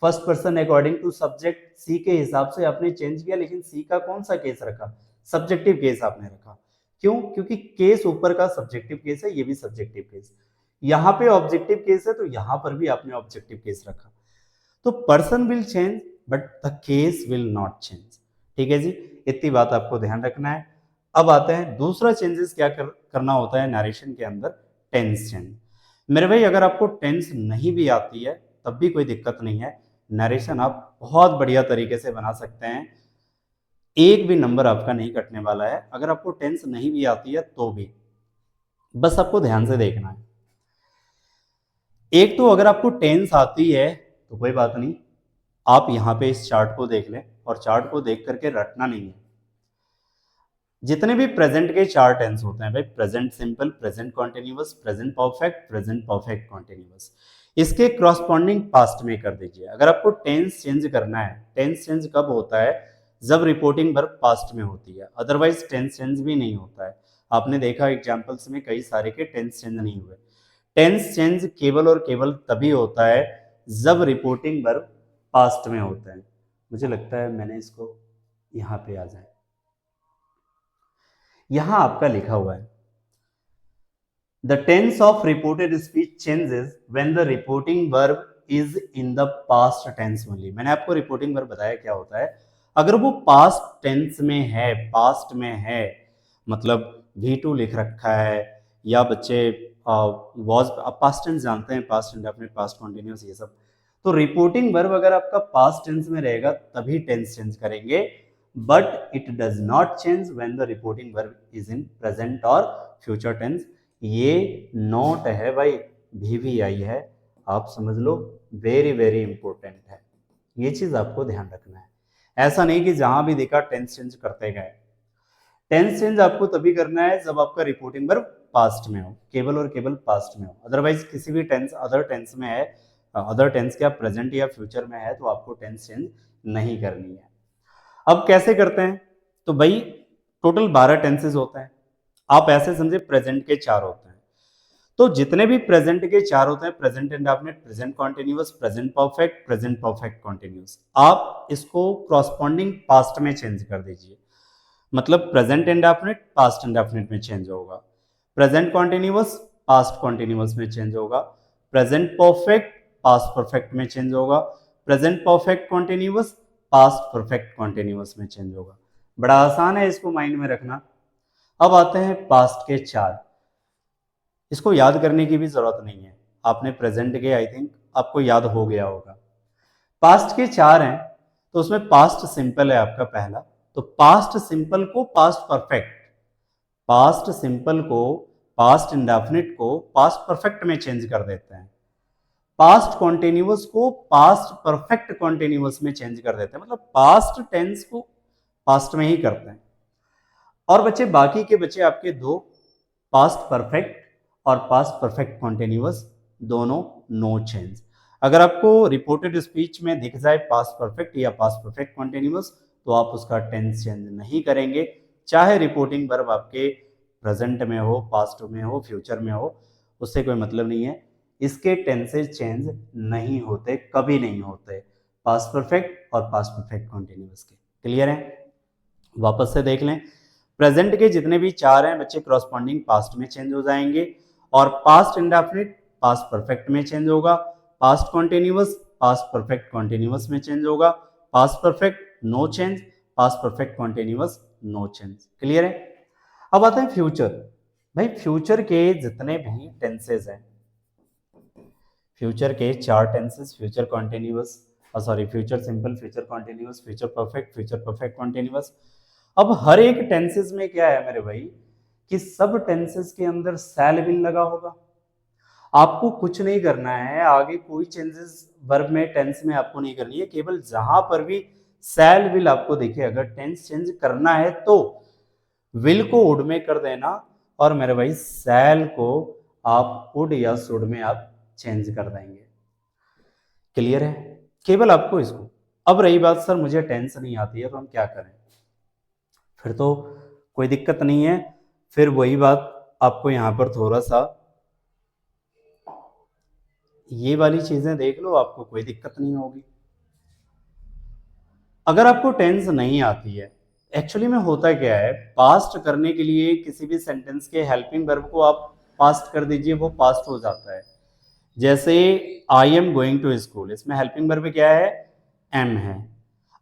first person according to subject she के हिसाब से आपने चेंज किया, लेकिन सी का कौन सा केस रखा, सब्जेक्टिव केस आपने रखा, क्यों, क्योंकि केस ऊपर का सब्जेक्टिव केस है, ये भी सब्जेक्टिव केस, यहाँ पे ऑब्जेक्टिव केस है तो यहाँ पर भी आपने ऑब्जेक्टिव केस रखा, तो person will change but the case will not change, ठीक है जी, इतनी बात आपको ध्यान रखना है। अब आते हैं दूसरा चेंजेस क्या करना होता है नरेशन के अंदर, टेंस चेंज। मेरे भाई अगर आपको टेंस नहीं भी आती है तब भी कोई दिक्कत नहीं है, नरेशन आप बहुत बढ़िया तरीके से बना सकते हैं, एक भी नंबर आपका नहीं कटने वाला है। अगर आपको टेंस नहीं भी आती है तो भी, बस आपको ध्यान से देखना है। एक तो अगर आपको टेंस आती है तो कोई बात नहीं, आप यहाँ पे इस चार्ट को देख लें और चार्ट को देख करके रटना नहीं है। जितने भी प्रेजेंट के चार टेंस होते हैं भाई, present simple, present continuous, present perfect, present perfect continuous, इसके क्रॉसपॉन्डिंग पास्ट में कर दीजिए। अगर आपको टेंस चेंज करना है, टेंस चेंज कब होता है, जब रिपोर्टिंग वर्ब पास्ट में होती है, अदरवाइज टेंस चेंज भी नहीं होता है। आपने देखा एग्जाम्पल्स में कई सारे के टेंस चेंज नहीं हुए। टेंस चेंज केवल और केवल तभी होता है जब रिपोर्टिंग वर्ब पास्ट में होता है। मुझे लगता है मैंने इसको यहाँ पे आ जाए, यहां आपका लिखा हुआ है the tense of reported speech changes when the reporting verb is in the past tense only. मैंने आपको रिपोर्टिंग वर्ब बताया क्या होता है, अगर वो पास्ट टेंस में है, पास्ट में है, मतलब V2 लिख रखा है, या बच्चे वॉज, आप पास्ट टेंस जानते हैं, पास्ट इंडेफिनिट, पास्ट कंटिन्यूअस, ये सब, तो रिपोर्टिंग वर्ब अगर आपका पास्ट टेंस में रहेगा तभी टेंस चेंज करेंगे, but it does not change when the reporting verb is in present और फ्यूचर टेंस। ये नोट है भाई, VVI है, आप समझ लो, वेरी वेरी इंपॉर्टेंट है, ये चीज आपको ध्यान रखना है। ऐसा नहीं कि जहां भी देखा टेंस चेंज करते गए। टेंस चेंज आपको तभी करना है जब आपका रिपोर्टिंग वर्ब पास्ट में हो, केवल और केवल पास्ट में हो, अदरवाइज किसी भी टेंस, अदर टेंस में है, अदर टेंस क्या प्रेजेंट या फ्यूचर में है, तो आपको टेंस चेंज नहीं करनी है। अब कैसे करते हैं, तो भाई टोटल 12 टेंसेज होते हैं, आप ऐसे समझे प्रेजेंट के 4 होते हैं, तो जितने भी प्रेजेंट के 4 होते हैं, present indefinite, present continuous, present perfect continuous, आप इसको क्रॉसपॉन्डिंग पास्ट में चेंज कर दीजिए। मतलब प्रेजेंट इंडेफिनिट पास्ट इंडेफिनिट में चेंज होगा, प्रेजेंट कॉन्टिन्यूअस पास्ट कॉन्टिन्यूअस में चेंज होगा, प्रेजेंट परफेक्ट पास्ट परफेक्ट में चेंज होगा, present perfect continuous past perfect continuous में चेंज होगा। बड़ा आसान है, इसको माइंड में रखना। अब आते हैं पास्ट के 4, इसको याद करने की भी जरूरत नहीं है, आपने प्रेजेंट के आई थिंक आपको याद हो गया होगा। पास्ट के 4 हैं, तो उसमें पास्ट सिंपल है आपका पहला, तो पास्ट सिंपल को पास्ट परफेक्ट, पास्ट सिंपल को, पास्ट इंडेफिनिट को पास्ट परफेक्ट में चेंज कर देते हैं, पास्ट कॉन्टिन्यूअस को पास्ट परफेक्ट कॉन्टिन्यूअस में चेंज कर देते हैं, मतलब पास्ट टेंस को पास्ट में ही करते हैं। और बच्चे बाकी के बच्चे आपके दो, पास्ट परफेक्ट और पास्ट परफेक्ट कॉन्टिन्यूअस, दोनों नो चेंज। अगर आपको रिपोर्टेड स्पीच में दिख जाए पास्ट परफेक्ट या पास्ट परफेक्ट कॉन्टिन्यूअस, तो आप उसका टेंस चेंज नहीं करेंगे, चाहे रिपोर्टिंग वर्ब आपके प्रेजेंट में हो, पास्ट में हो, फ्यूचर में हो, उससे कोई मतलब नहीं है। इसके टेंसेज चेंज नहीं होते, कभी नहीं होते, पास्ट परफेक्ट और पास्ट परफेक्ट कॉन्टिन्यूअस के। क्लियर है? वापस से देख लें, प्रेजेंट के जितने भी 4 हैं बच्चे क्रॉसपॉन्डिंग पास्ट में चेंज हो जाएंगे, और पास्ट इंडेफिनिट पास्ट परफेक्ट में चेंज होगा, past continuous past perfect continuous में चेंज होगा, past perfect no change, past perfect continuous no change. Clear है? अब आते हैं फ्यूचर। भाई फ्यूचर के जितने भी टेंसेज हैं, फ्यूचर के 4 tenses, future continuous, sorry future simple, future continuous, future perfect continuous. अब हर एक टेंसेज में क्या है मेरे भाई, कि सब टेंसेज के अंदर शैल विल लगा होगा। आपको कुछ नहीं करना है, आगे कोई चेंजेस वर्ब में, टेंस में आपको नहीं करनी है, केवल जहां पर भी शैल विल आपको दिखे, अगर टेंस चेंज करना है तो विल को वुड में कर देना, और मेरे भाई शैल को आप वुड या शुड में आप चेंज कर देंगे। क्लियर है? केवल आपको इसको। अब रही बात सर मुझे टेंस नहीं आती है तो हम क्या करें, फिर तो कोई दिक्कत नहीं है, फिर वही बात, आपको यहां पर थोड़ा सा ये वाली चीजें देख लो, आपको कोई दिक्कत नहीं होगी। अगर आपको टेंस नहीं आती है, एक्चुअली में होता क्या है, पास्ट करने के लिए किसी भी सेंटेंस के हेल्पिंग वर्ब को आप पास्ट कर दीजिए, वो पास्ट हो जाता है। जैसे I am going to school, इसमें हेल्पिंग वर्ब क्या है, एम है,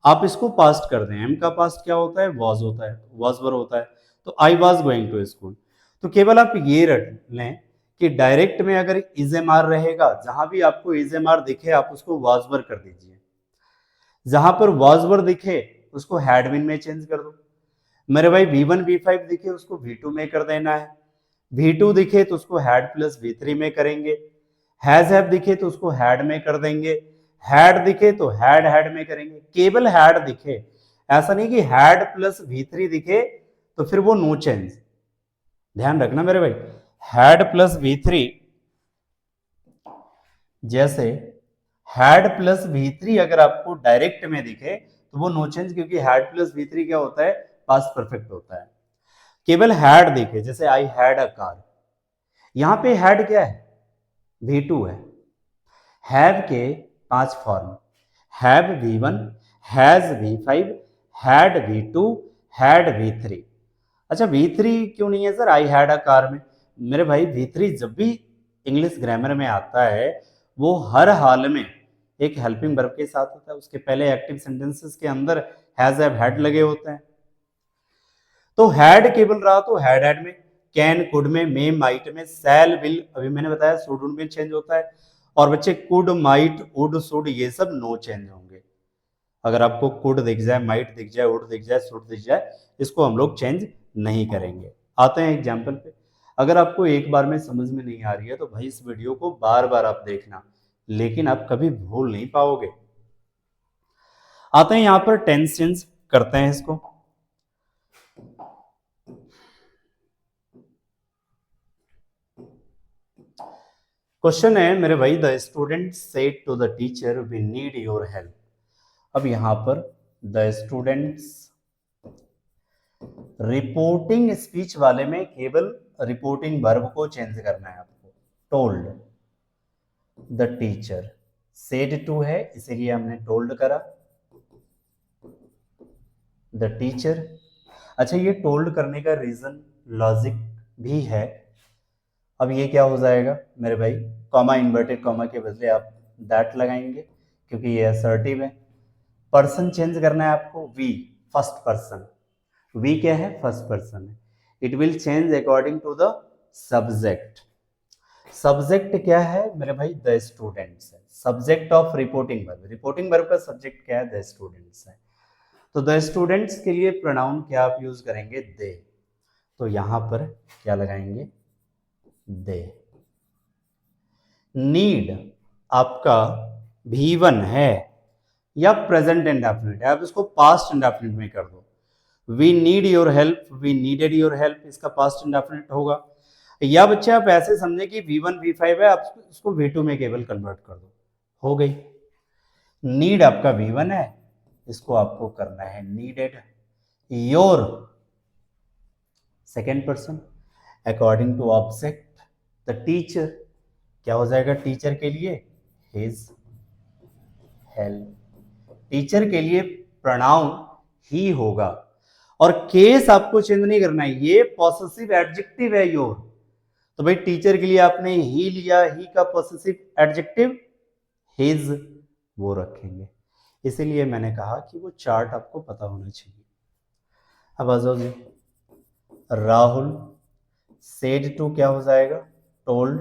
आप इसको पास्ट कर दें, एम का पास्ट क्या होता है, वॉज होता है, वॉज वर्ब होता है, तो I was going to school. तो केवल आप ये रट लें कि डायरेक्ट में अगर इजेमार रहेगा, जहां भी आपको इजेमार दिखे आप उसको वाजवर कर दीजिए, जहां पर वाजवर दिखे उसको हैडविन में चेंज कर दो। मेरे भाई V1 V5 दिखे उसको V2 में कर देना है, V2 दिखे तो उसको हैड प्लस V3 में करेंगे, हैज हैव दिखे तो उसको हैड में कर देंगे, हैड दिखे तो हैड हैड में करेंगे। केवल हैड दिखे, ऐसा नहीं कि हैड प्लस V3 दिखे तो फिर वो नो चेंज। ध्यान रखना मेरे भाई, हैड प्लस V3, जैसे हैड प्लस V3 अगर आपको डायरेक्ट में दिखे तो वो नो चेंज, क्योंकि हैड प्लस V3 क्या होता है, पास्ट परफेक्ट होता है। केवल हैड दिखे, जैसे आई हैड अ कार, यहां पे हैड क्या है, V2 है। हैव के 5 form, have V1, has V5, had V2, had V3। अच्छा V3 क्यों नहीं है sir I had a car में? मेरे भाई V3 जब भी इंग्लिश ग्रामर में आता है वो हर हाल में एक हेल्पिंग वर्ब के साथ होता है, उसके पहले एक्टिव सेंटेंसेस के अंदर हैज हैव हैड लगे होते हैं। तो हैड केवल रहा तो हैड हैड में, कैन कुड में, मे माइट में, सैल विल अभी मैंने बताया शुड में चेंज होता है। और बच्चे कुड माइट वुड शुड ये सब नो चेंज होंगे। अगर आपको कुड दिख जाए, माइट दिख जाए, वुड दिख जाए, शुड दिख जाए, इसको हम लोग चेंज नहीं करेंगे। आते हैं एग्जाम्पल पे। अगर आपको एक बार में समझ में नहीं आ रही है तो भाई इस वीडियो को बार बार आप देखना, लेकिन आप कभी भूल नहीं पाओगे। आते हैं यहां पर टेंस चेंज करते हैं इसको। क्वेश्चन है मेरे भाई, the student said to the teacher we need your help. अब यहां पर द स्टूडेंट्स, रिपोर्टिंग स्पीच वाले में केवल रिपोर्टिंग वर्ब को चेंज करना है आपको। Told the teacher, said to है इसीलिए हमने टोल्ड करा द टीचर। अच्छा ये टोल्ड करने का रीजन लॉजिक भी है। अब ये क्या हो जाएगा मेरे भाई, कॉमा इन्वर्टेड कॉमा के बदले आप दैट लगाएंगे क्योंकि ये असर्टिव है। पर्सन चेंज करना है आपको, वी फर्स्ट पर्सन, वी क्या है, फर्स्ट पर्सन है। It will change according to the subject. Subject क्या है मेरे भाई, द स्टूडेंट्स है। Subject of reporting verb, reporting verb का सब्जेक्ट क्या है, द स्टूडेंट्स है। तो द स्टूडेंट्स के लिए प्रोनाउन क्या आप यूज करेंगे, दे। तो यहां पर क्या लगाएंगे, दे। नीड आपका V1 है या प्रेजेंट इंडेफिनिट है, आप इसको पास्ट इंडेफिनिट में कर दो। We need your help, we needed your help, इसका पास्ट इंडेफिनिट होगा। या बच्चे आप ऐसे समझे कि V1 V5 है, आप इसको V2 में केवल कन्वर्ट कर दो, हो गई। नीड आपका V1 है, इसको आपको करना है needed. Your second person according to object the teacher, क्या हो जाएगा टीचर के लिए, हिज हेल्प। टीचर के लिए प्रोनाउन ही होगा। और केस आपको चेंज नहीं करना है, ये पॉसेसिव एडजेक्टिव है योर। तो भाई टीचर के लिए आपने ही लिया, ही का पॉसेसिव एडजेक्टिव हिज वो रखेंगे। इसीलिए मैंने कहा कि वो चार्ट आपको पता होना चाहिए। अब आ जाओ जी, राहुल सेड टू क्या हो जाएगा, told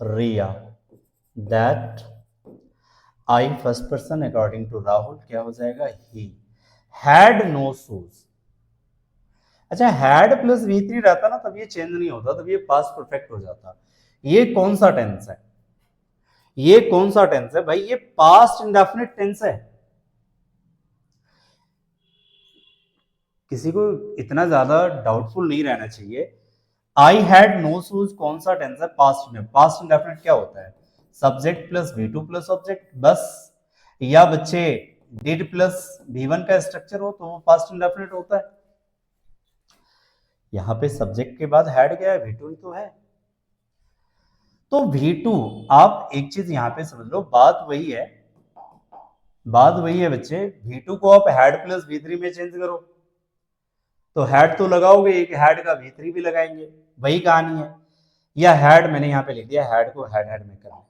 Riya that I first person according to Rahul क्या हो जाएगा, ही हैड नो शूज। अच्छा हैड प्लस V3 रहता ना तब ये चेंज नहीं होता, तब ये पास्ट परफेक्ट हो जाता। ये कौन सा टेंस है, ये कौन सा टेंस है भाई, ये पास्ट इंडेफिनिट टेंस है। किसी को इतना ज्यादा डाउटफुल नहीं रहना चाहिए। आई हैड नो शूज कौन सा टेंस है, पास्ट में। पास्ट इंडेफिनिट क्या होता है, subject plus V2 plus object बस। या बच्चे डिड प्लस V1 का स्ट्रक्चर हो तो वो पास्ट इंडेफिनिट होता है। यहां पे सब्जेक्ट के बाद हैड क्या है, V2 ही तो है। तो V2 आप एक चीज यहां पे समझ लो, बात वही है, बात वही है बच्चे। V2 को आप हैड प्लस V3 में चेंज करो तो हैड तो लगाओगे, एक हैड का V3 भी लगाएंगे, वही कहानी है। या हैड मैंने यहां पे लिख दिया, हैड को हैड हैड में करना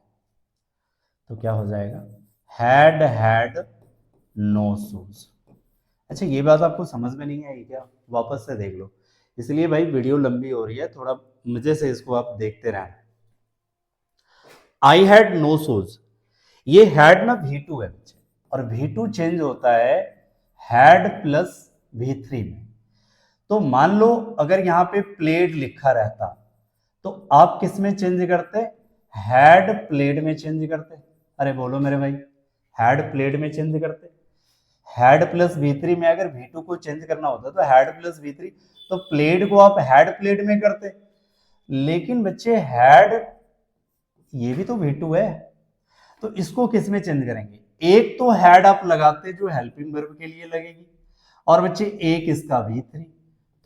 तो क्या हो जाएगा, हैड हैड नो शूज। अच्छा ये बात आपको समझ में नहीं आई क्या, वापस से देख लो। इसलिए भाई वीडियो लंबी हो रही है, थोड़ा मजे से इसको आप देखते रहना। आई हैड नो शूज, ये हैड ना V2 है बच्चे, और V2 चेंज होता है हैड प्लस V3 में। तो मान लो अगर यहां पे प्लेड लिखा रहता तो आप किस में चेंज करते? हैड प्लेड में चेंज करते। अरे बोलो मेरे भाई, हैड प्लेड में चेंज करते। हैड प्लस V3 में अगर V2 को चेंज करना होता तो हैड प्लस V3, तो प्लेड को आप हैड प्लेड में करते। लेकिन बच्चे हैड, ये भी तो V2 है, तो इसको किस में चेंज करेंगे? एक तो हैड आप लगाते जो हेल्पिंग वर्ब के लिए लगेगी, और बच्चे एक इसका V3,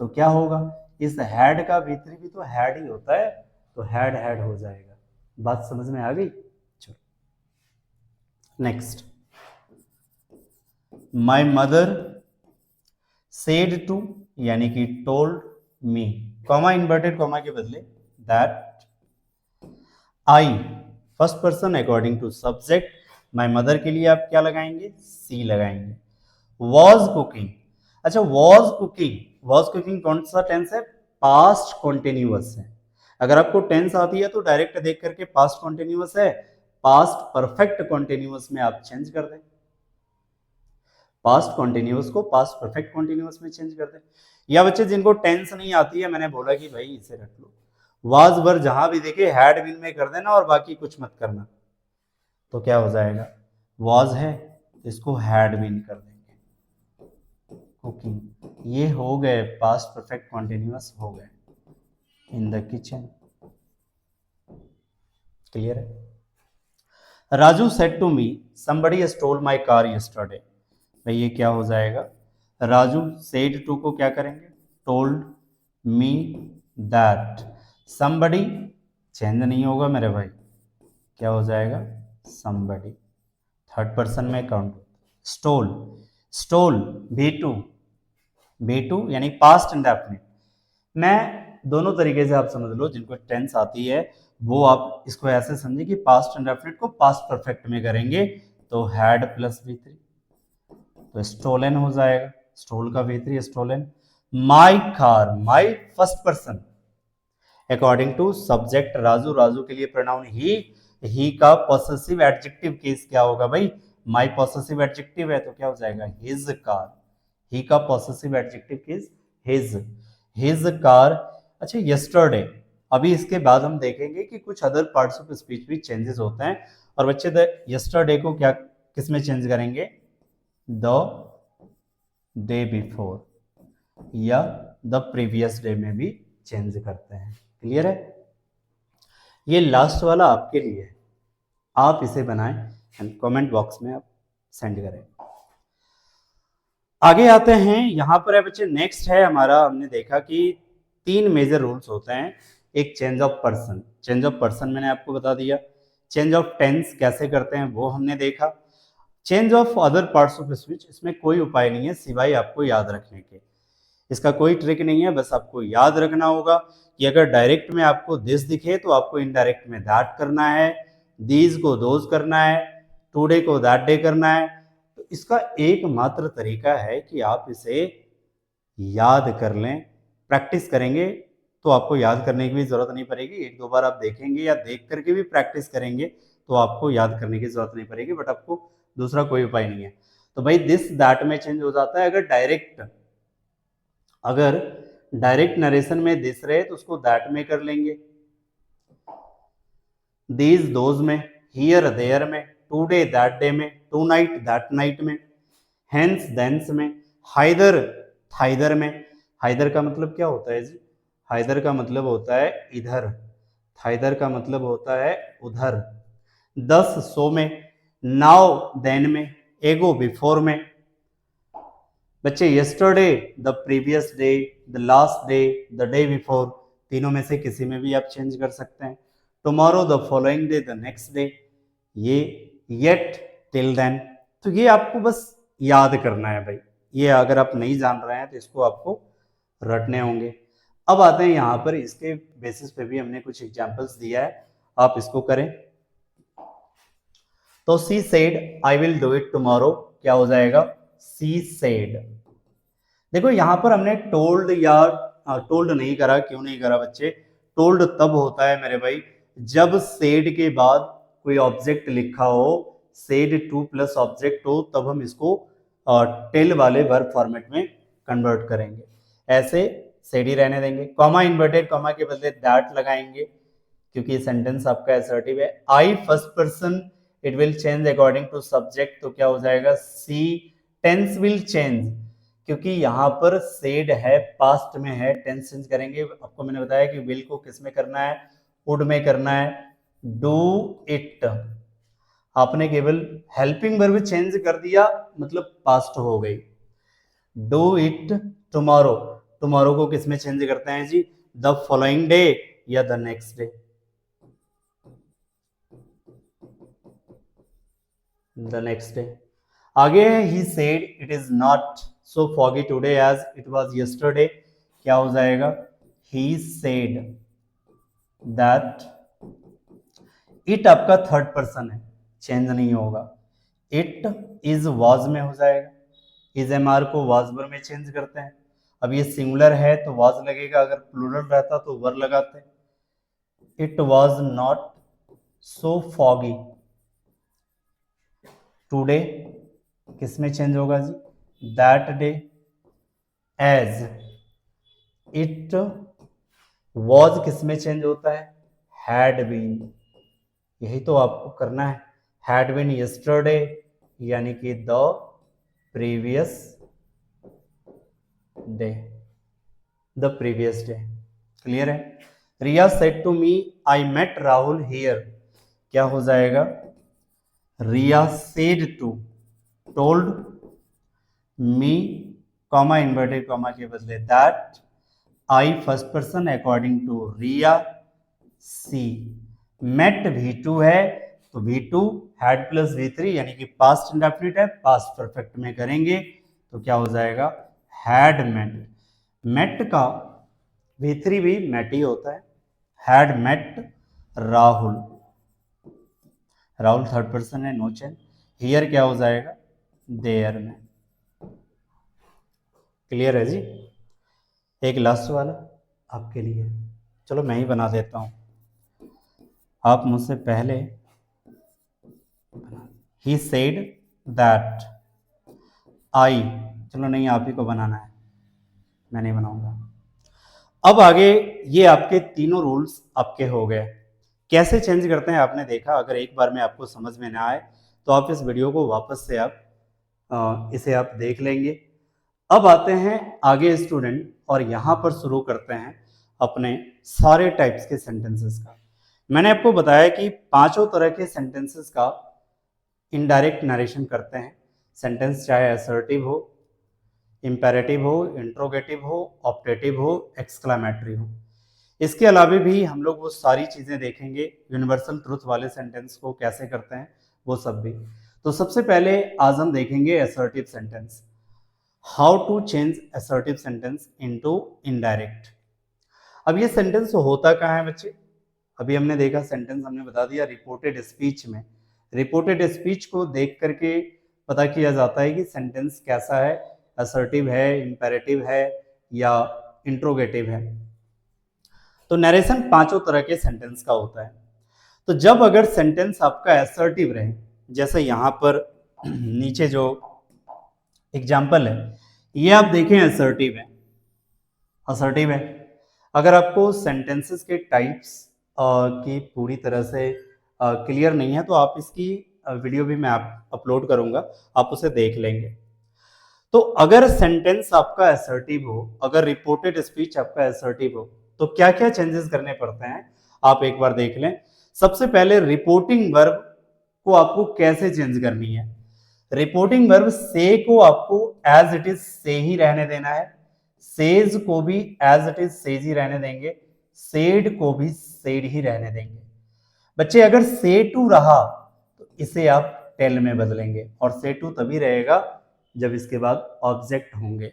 तो क्या होगा? इस हैड का V3 भी तो हैड ही होता है, तो हैड हैड हो जाएगा। बात समझ में आ गई? चलो next, my mother said to, यानी कि told me, comma inverted comma के बदले that I, first person according to subject, my mother के लिए आप क्या लगाएंगे? सी लगाएंगे। वॉज कुकिंग, अच्छा वॉज कुकिंग, वॉज कुकिंग कौन सा टेंस है? पास्ट कॉन्टिन्यूअस है। अगर आपको टेंस आती है तो डायरेक्ट देख करके पास्ट कॉन्टिन्यूअस है, पास्ट परफेक्ट कॉन्टिन्यूअस में आप चेंज कर दें, पास्ट कॉन्टिन्यूअस को पास्ट परफेक्ट कॉन्टिन्यूअस में चेंज कर दें। या बच्चे जिनको टेंस नहीं आती है, मैंने बोला कि भाई इसे रख लो, वाज वर जहां भी देखे हैड बीन में कर देना और बाकी कुछ मत करना, तो क्या हो जाएगा? वाज है, इसको हैड बीन कर देंगे। कुकिंग, ये हो गए पास्ट परफेक्ट कॉन्टिन्यूअस हो गए। इन द किचन, क्लियर है? Raju said to me somebody stole my car yesterday, भाई ये क्या हो जाएगा? राजू सेड टू को क्या करेंगे? Told me that somebody, change नहीं होगा मेरे भाई, क्या हो जाएगा? समबडी, थर्ड पर्सन में count. Stole, stole V2, V2 यानी पास्ट इंडेफिनिट। मैं दोनों तरीके से आप समझ लो, जिनको टेंस आती है वो आप इसको ऐसे समझिए कि पास्ट इंडेफिनिट को पास्ट परफेक्ट में करेंगे तो हैड प्लस V3, तो स्टोलन हो जाएगा, स्टोल का V3 stolen. My car, my first person according to subject Raju, Raju के लिए प्रोनाउन ही का पॉसेसिव एडजेक्टिव केस क्या होगा भाई? माई पॉसेसिव एडजेक्टिव है तो क्या हो जाएगा? हिज कार, ही का possessive adjective case his car. अच्छा यस्टरडे, अभी इसके बाद हम देखेंगे कि कुछ अदर पार्ट्स ऑफ स्पीच भी चेंजेस होते हैं, और बच्चे द यस्टरडे को क्या किस में चेंज करेंगे? द डे बिफोर या द प्रीवियस डे में भी चेंज करते हैं। क्लियर है? ये लास्ट वाला आपके लिए है, आप इसे बनाएं एंड कमेंट बॉक्स में आप सेंड करें। आगे आते हैं, यहां पर है बच्चे नेक्स्ट है हमारा, हमने देखा कि 3 मेजर रूल्स होते हैं। एक change of person, change of person मैंने आपको बता दिया। चेंज ऑफ टेंस कैसे करते हैं वो हमने देखा। Change of other parts of speech, इसमें कोई उपाय नहीं है सिवाय आपको याद रखने के, इसका कोई ट्रिक नहीं है, बस आपको याद रखना होगा कि अगर डायरेक्ट में आपको दिस दिखे तो आपको इनडायरेक्ट में दैट करना है, दीज को दोज करना है, टुडे को दैट डे करना है। तो इसका एकमात्र तरीका है कि आप इसे याद कर लें, प्रैक्टिस करेंगे तो आपको याद करने की भी जरूरत नहीं पड़ेगी, एक दो बार आप देखेंगे या देख करके भी प्रैक्टिस करेंगे तो आपको याद करने की जरूरत नहीं पड़ेगी, बट आपको दूसरा कोई उपाय नहीं है। तो भाई दिस दैट में चेंज हो जाता है, अगर डायरेक्ट नरेशन में दिस रहे तो उसको दैट में कर लेंगे, दीज दोज में, हियर देयर में, टुडे दैट डे में, टू नाइट दैट नाइट में, हेंस देंस में, हाइदर थाइदर में। हाइदर का मतलब क्या होता है जी? हाइदर का मतलब होता है इधर, थाइदर का मतलब होता है उधर। 10 सो में, नाउ देन में, एगो बिफोर में। बच्चे yesterday, the previous day, the last day, the day before, तीनों में से किसी में भी आप चेंज कर सकते हैं। Tomorrow, the following day, the next day, ये येट, टिल देन। तो ये आपको बस याद करना है भाई, ये अगर आप नहीं जान रहे हैं तो इसको आपको रटने होंगे। अब आते हैं यहाँ पर, इसके बेसिस पे भी हमने कुछ एग्जाम्पल्स दिया है, आप इसको करें। तो she said I will do it tomorrow, क्या हो जाएगा? She said. देखो यहां पर हमने टोल्ड या टोल्ड नहीं करा, क्यों नहीं करा बच्चे? टोल्ड तब होता है मेरे भाई जब सेड के बाद कोई ऑब्जेक्ट लिखा हो, सेड टू प्लस ऑब्जेक्ट हो, तब हम इसको टेल वाले वर्ब फॉर्मेट में कन्वर्ट करेंगे। ऐसे सेड ही रहने देंगे। कॉमा इन्वर्टेड कॉमा के बदले दैट लगाएंगे क्योंकि ये सेंटेंस आपका असर्टिव है। I first person it will change according to subject, तो क्या हो जाएगा सी टेंस विल चेंज, क्योंकि यहाँ पर सेड है, पास्ट में है, टेंस चेंज करेंगे। आपको मैंने बताया कि विल को किस में करना है, वुड में करना है। डू इट, आपने केवल हेल्पिंग वर्ब चेंज कर दिया, मतलब पास्ट हो गई। डू इट टुमारो, टुमारो को किस में चेंज करते हैं जी, द फॉलोइंग डे या the next day, the next day. आगे है he said it is not so foggy today as it was yesterday, क्या हो जाएगा ही सेड दैट, इट आपका थर्ड पर्सन है, चेंज नहीं होगा। इट इज वाज में हो जाएगा, इज एम आर को वाज वर में चेंज करते हैं। अब ये सिंगुलर है तो वाज लगेगा, अगर प्लूरल रहता तो वर लगाते। It was not so foggy today, किस में चेंज होगा जी, that day. As it was किस में चेंज होता है, हैड बीन, यही तो आपको करना है। हैड बीन यस्टरडे यानी कि the previous day, the previous day. Clear है। Riya said to me I met Rahul here, क्या हो जाएगा, Riya said to told me comma inverted comma के बदले that, I first person according to Riya, she met V2 है तो V2 हैड प्लस V3 यानी कि पास्ट इंडेफिनिट है, पास्ट परफेक्ट में करेंगे तो क्या हो जाएगा हैड मेट। मेट का V3 भी मेट ही होता है। Had met Rahul, Rahul third person है, नो चेंज। हियर क्या हो जाएगा देयर में। क्लियर है जी। एक लास्ट वाला आपके लिए, चलो मैं ही बना देता हूं, आप मुझसे पहले। ही सेड दैट आई, चलो नहीं आप ही को बनाना है, मैं नहीं बनाऊंगा। अब आगे ये आपके तीनों रूल्स आपके हो गए। कैसे चेंज करते हैं आपने देखा, अगर एक बार में आपको समझ में ना आए तो आप इस वीडियो को वापस से इसे आप देख लेंगे। अब आते हैं आगे स्टूडेंट, और यहां पर शुरू करते हैं अपने सारे टाइप्स के सेंटेंसेस का। मैंने आपको बताया कि पांचों तरह के सेंटेंसेस का इनडायरेक्ट नरेशन करते हैं। सेंटेंस चाहे असर्टिव हो, इंपेरेटिव हो, इंट्रोगेटिव हो, ऑप्टेटिव हो, एक्सक्लामेटरी हो। इसके अलावा भी हम लोग वो सारी चीजें देखेंगे, यूनिवर्सल ट्रुथ वाले सेंटेंस को कैसे करते हैं वो सब भी। तो सबसे पहले आज हम देखेंगे assertive sentence, how to change assertive sentence into indirect. अब ये सेंटेंस होता कहाँ है बच्चे, अभी हमने देखा सेंटेंस हमने बता दिया रिपोर्टेड स्पीच में। रिपोर्टेड स्पीच को देख करके पता किया जाता है कि सेंटेंस कैसा है, असर्टिव है, इंपेरेटिव है या इंट्रोगेटिव है। तो नरेशन पांचों तरह के सेंटेंस का होता है। तो जब अगर सेंटेंस आपका असर्टिव रहे, जैसे यहां पर नीचे जो एग्जाम्पल है ये आप देखें असर्टिव है, असर्टिव है। अगर आपको सेंटेंसेस के टाइप्स की पूरी तरह से क्लियर नहीं है तो आप इसकी वीडियो भी मैं अपलोड करूंगा, आप उसे देख लेंगे। तो अगर सेंटेंस आपका असर्टिव हो, अगर रिपोर्टेड स्पीच आपका असर्टिव हो, तो क्या क्या चेंजेस करने पड़ते हैं आप एक बार देख लें। सबसे पहले रिपोर्टिंग वर्ब को आपको कैसे चेंज करनी है। रिपोर्टिंग वर्ब से को आपको एज इट इज से ही रहने देना है, सेज को भी एज इट इज सेज ही रहने देंगे, सेड को भी सेड ही रहने देंगे। बच्चे अगर से टू रहा तो इसे आप टेल में बदलेंगे, और से टू तभी रहेगा जब इसके बाद ऑब्जेक्ट होंगे।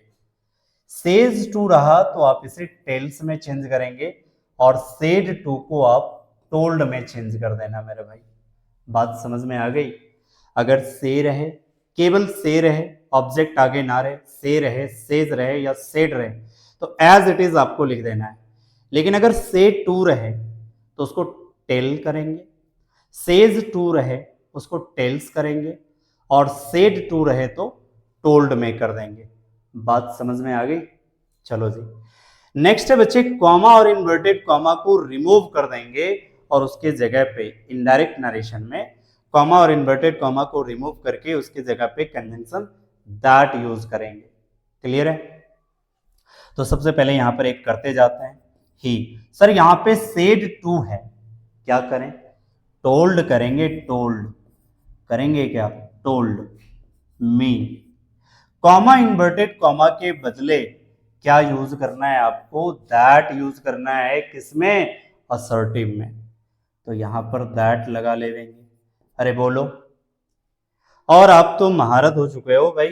सेज टू रहा तो आप इसे टेल्स में चेंज करेंगे, और सेड टू को आप टोल्ड में चेंज कर देना मेरे भाई। बात समझ में आ गई। अगर से रहे, केवल से रहे, ऑब्जेक्ट आगे ना रहे, से रहे, सेज रहे या सेड रहे, तो एज इट इज आपको लिख देना है। लेकिन अगर से टू रहे तो उसको टेल करेंगे, सेज टू रहे उसको टेल्स करेंगे, और सेड टू रहे तो टोल्ड में कर देंगे। बात समझ में आ गई? चलो जी, नेक्स्ट है बच्चे, कॉमा और इन्वर्टेड कॉमा को रिमूव कर देंगे और उसके जगह पे इनडायरेक्ट नरेशन में कॉमा और इन्वर्टेड कॉमा को रिमूव करके उसके जगह पे कंजंक्शन दैट यूज करेंगे। क्लियर है? तो सबसे पहले यहां पर एक करते जाते हैं, ही। सर यहां पे सेड टू है, क्या करें? टोल्ड करेंगे, टोल्ड करेंगे क्या? Told me. Comma inverted comma के बदले क्या यूज करना है आपको? दैट यूज करना है, किसमें? असर्टिव में। तो यहां पर दैट लगा लेंगे। अरे बोलो, और आप तो महारत हो चुके हो भाई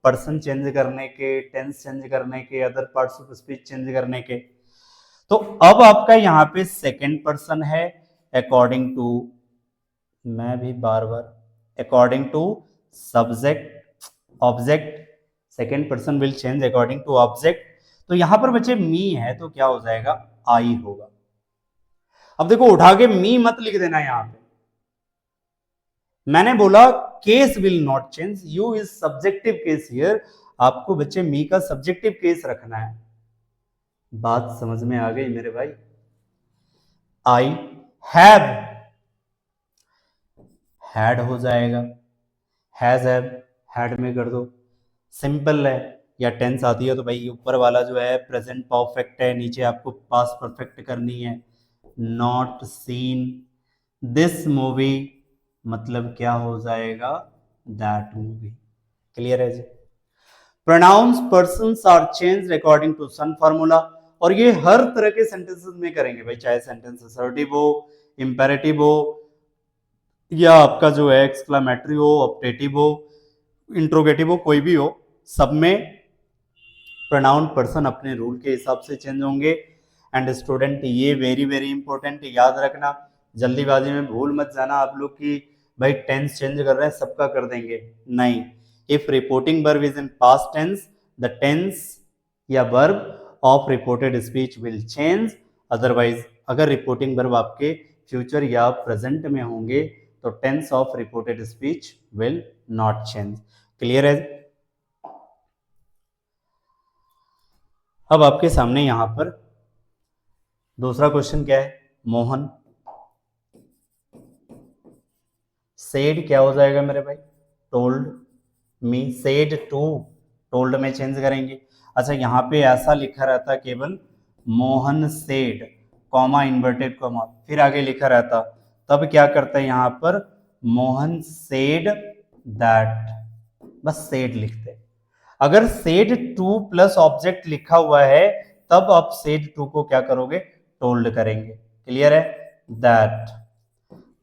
पर्सन चेंज करने के, टेंस चेंज करने के, other parts of speech change करने के। तो अब आपका यहां पे सेकंड पर्सन है अकॉर्डिंग टू, मैं भी बार बार according to subject object, second person will change according to object. तो यहां पर बच्चे मी है तो क्या हो जाएगा? आई होगा। अब देखो उठा के मी मत लिख देना यहां पे, मैंने बोला case will not change, you is subjective case here, आपको बच्चे मी का सब्जेक्टिव केस रखना है। बात समझ में आ गई मेरे भाई? आई हैव, हैड हो जाएगा, हैज हैव हैड में कर दो, सिंपल है। या टेंस आती है तो भाई ऊपर वाला जो है प्रेजेंट परफेक्ट है, नीचे आपको पास्ट परफेक्ट करनी है। नॉट सीन दिस मूवी, मतलब क्या हो जाएगा? That movie. क्लियर है जी? Pronouns persons are changed according to some formula, और ये हर तरह के सेंटेंसेस में करेंगे भाई, चाहे सेंटेंस असर्टिव हो, इंपेरेटिव हो, या आपका जो है एक्सक्लामेटरी हो, ऑप्टेटिव हो, इंट्रोगेटिव हो, कोई भी हो, सब में प्रोनाउन पर्सन अपने रूल के हिसाब से चेंज होंगे। एंड स्टूडेंट ये वेरी वेरी इंपॉर्टेंट याद रखना, जल्दीबाजी में भूल मत जाना आप लोग की भाई टेंस चेंज कर रहे हैं सबका कर देंगे, नहीं। If reporting verb is in past tense, the tense या verb of reported speech will change. Otherwise अगर रिपोर्टिंग वर्ब आपके फ्यूचर या प्रेजेंट में होंगे तो tense of reported speech will not change. Clear है? अब आपके सामने यहां पर दूसरा क्वेश्चन क्या है? मोहन सेड क्या हो जाएगा मेरे भाई? Told me, said to told में चेंज करेंगे। अच्छा यहां पे ऐसा लिखा रहता केवल Mohan said comma inverted comma, फिर आगे लिखा रहता, तब क्या करते हैं यहां पर? मोहन सेड दैट, बस सेड लिखते। अगर सेड टू प्लस ऑब्जेक्ट लिखा हुआ है तब आप सेड टू को क्या करोगे? टोल्ड करेंगे। क्लियर है? That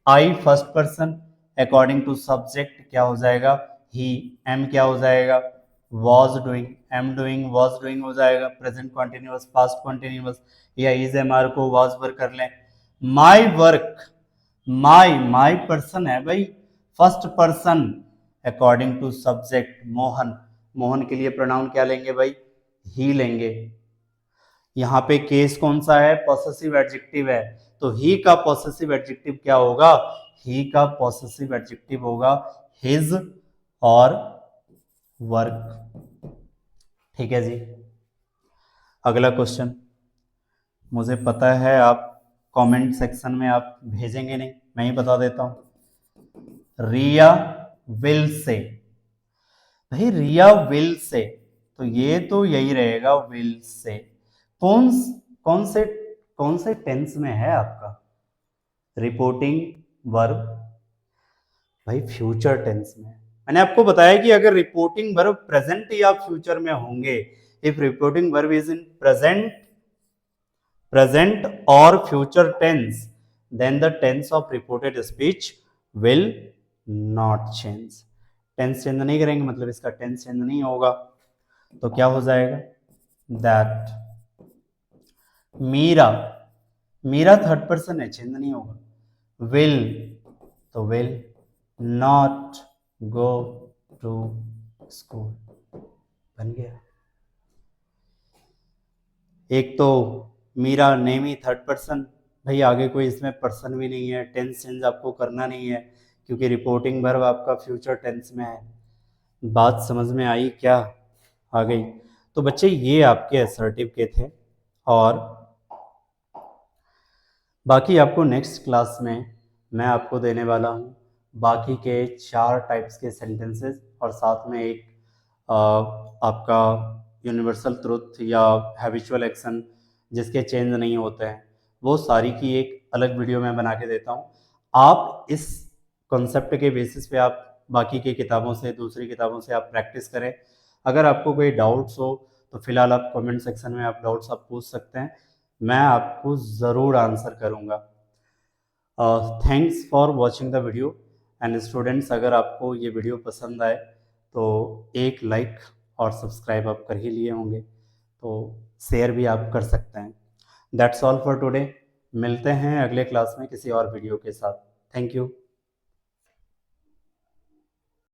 I first person according to subject क्या हो जाएगा? ही। एम क्या हो जाएगा? Was doing, am doing was doing हो जाएगा। प्रेजेंट कॉन्टिन्यूअस पास्ट कॉन्टिन्यूअस, या इज एम आर को वॉज पर कर लें। My work, my my person है भाई, first person according to subject Mohan, Mohan के लिए प्रोनाउन क्या लेंगे भाई? ही लेंगे। यहां पे केस कौन सा है? पॉसेसिव एडजेक्टिव है, तो ही का पॉसेसिव एडजेक्टिव क्या होगा? ही का पॉसेसिव एडजेक्टिव होगा हिज और वर्क। ठीक है जी। अगला क्वेश्चन, मुझे पता है आप कमेंट सेक्शन में आप भेजेंगे नहीं, मैं ही बता देता हूं। रिया विल से, भाई रिया विल से, तो ये तो यही रहेगा विल से। कौन कौन से कौन से टेंस में है आपका रिपोर्टिंग वर्ब? भाई फ्यूचर टेंस में। मैंने आपको बताया कि अगर रिपोर्टिंग वर्ब प्रेजेंट या फ्यूचर में होंगे, if reporting verb is in present और future tense, then the tense of reported speech will not change. Tense change नहीं करेंगे मतलब इसका टेंस चेंज नहीं होगा, तो क्या हो जाएगा? That Meera, Meera third person है, चेंज नहीं होगा। विल, तो will not go to school, बन गया। एक तो मीरा नेमी थर्ड पर्सन, भाई आगे कोई इसमें पर्सन भी नहीं है, टेंस चेंज आपको करना नहीं है क्योंकि रिपोर्टिंग वर्ब आपका फ्यूचर टेंस में है। बात समझ में आई क्या? आ गई? तो बच्चे ये आपके असर्टिव के थे, और बाकी आपको नेक्स्ट क्लास में मैं आपको देने वाला हूँ बाकी के 4 टाइप्स के सेंटेंसेस, और साथ में एक आपका यूनिवर्सल ट्रुथ या हैबिचुअल एक्शन जिसके चेंज नहीं होते हैं, वो सारी की एक अलग वीडियो मैं बना के देता हूँ। आप इस कॉन्सेप्ट के बेसिस पे आप बाकी की किताबों से, दूसरी किताबों से आप प्रैक्टिस करें। अगर आपको कोई डाउट्स हो तो फिलहाल आप कमेंट सेक्शन में आप डाउट्स आप पूछ सकते हैं, मैं आपको ज़रूर आंसर करूँगा। Thanks for watching the video. And students, अगर आपको ये वीडियो पसंद आए तो एक लाइक और सब्सक्राइब आप कर ही लिए होंगे, तो शेयर भी आप कर सकते हैं। That's all for today. मिलते हैं अगले क्लास में किसी और वीडियो के साथ। Thank you.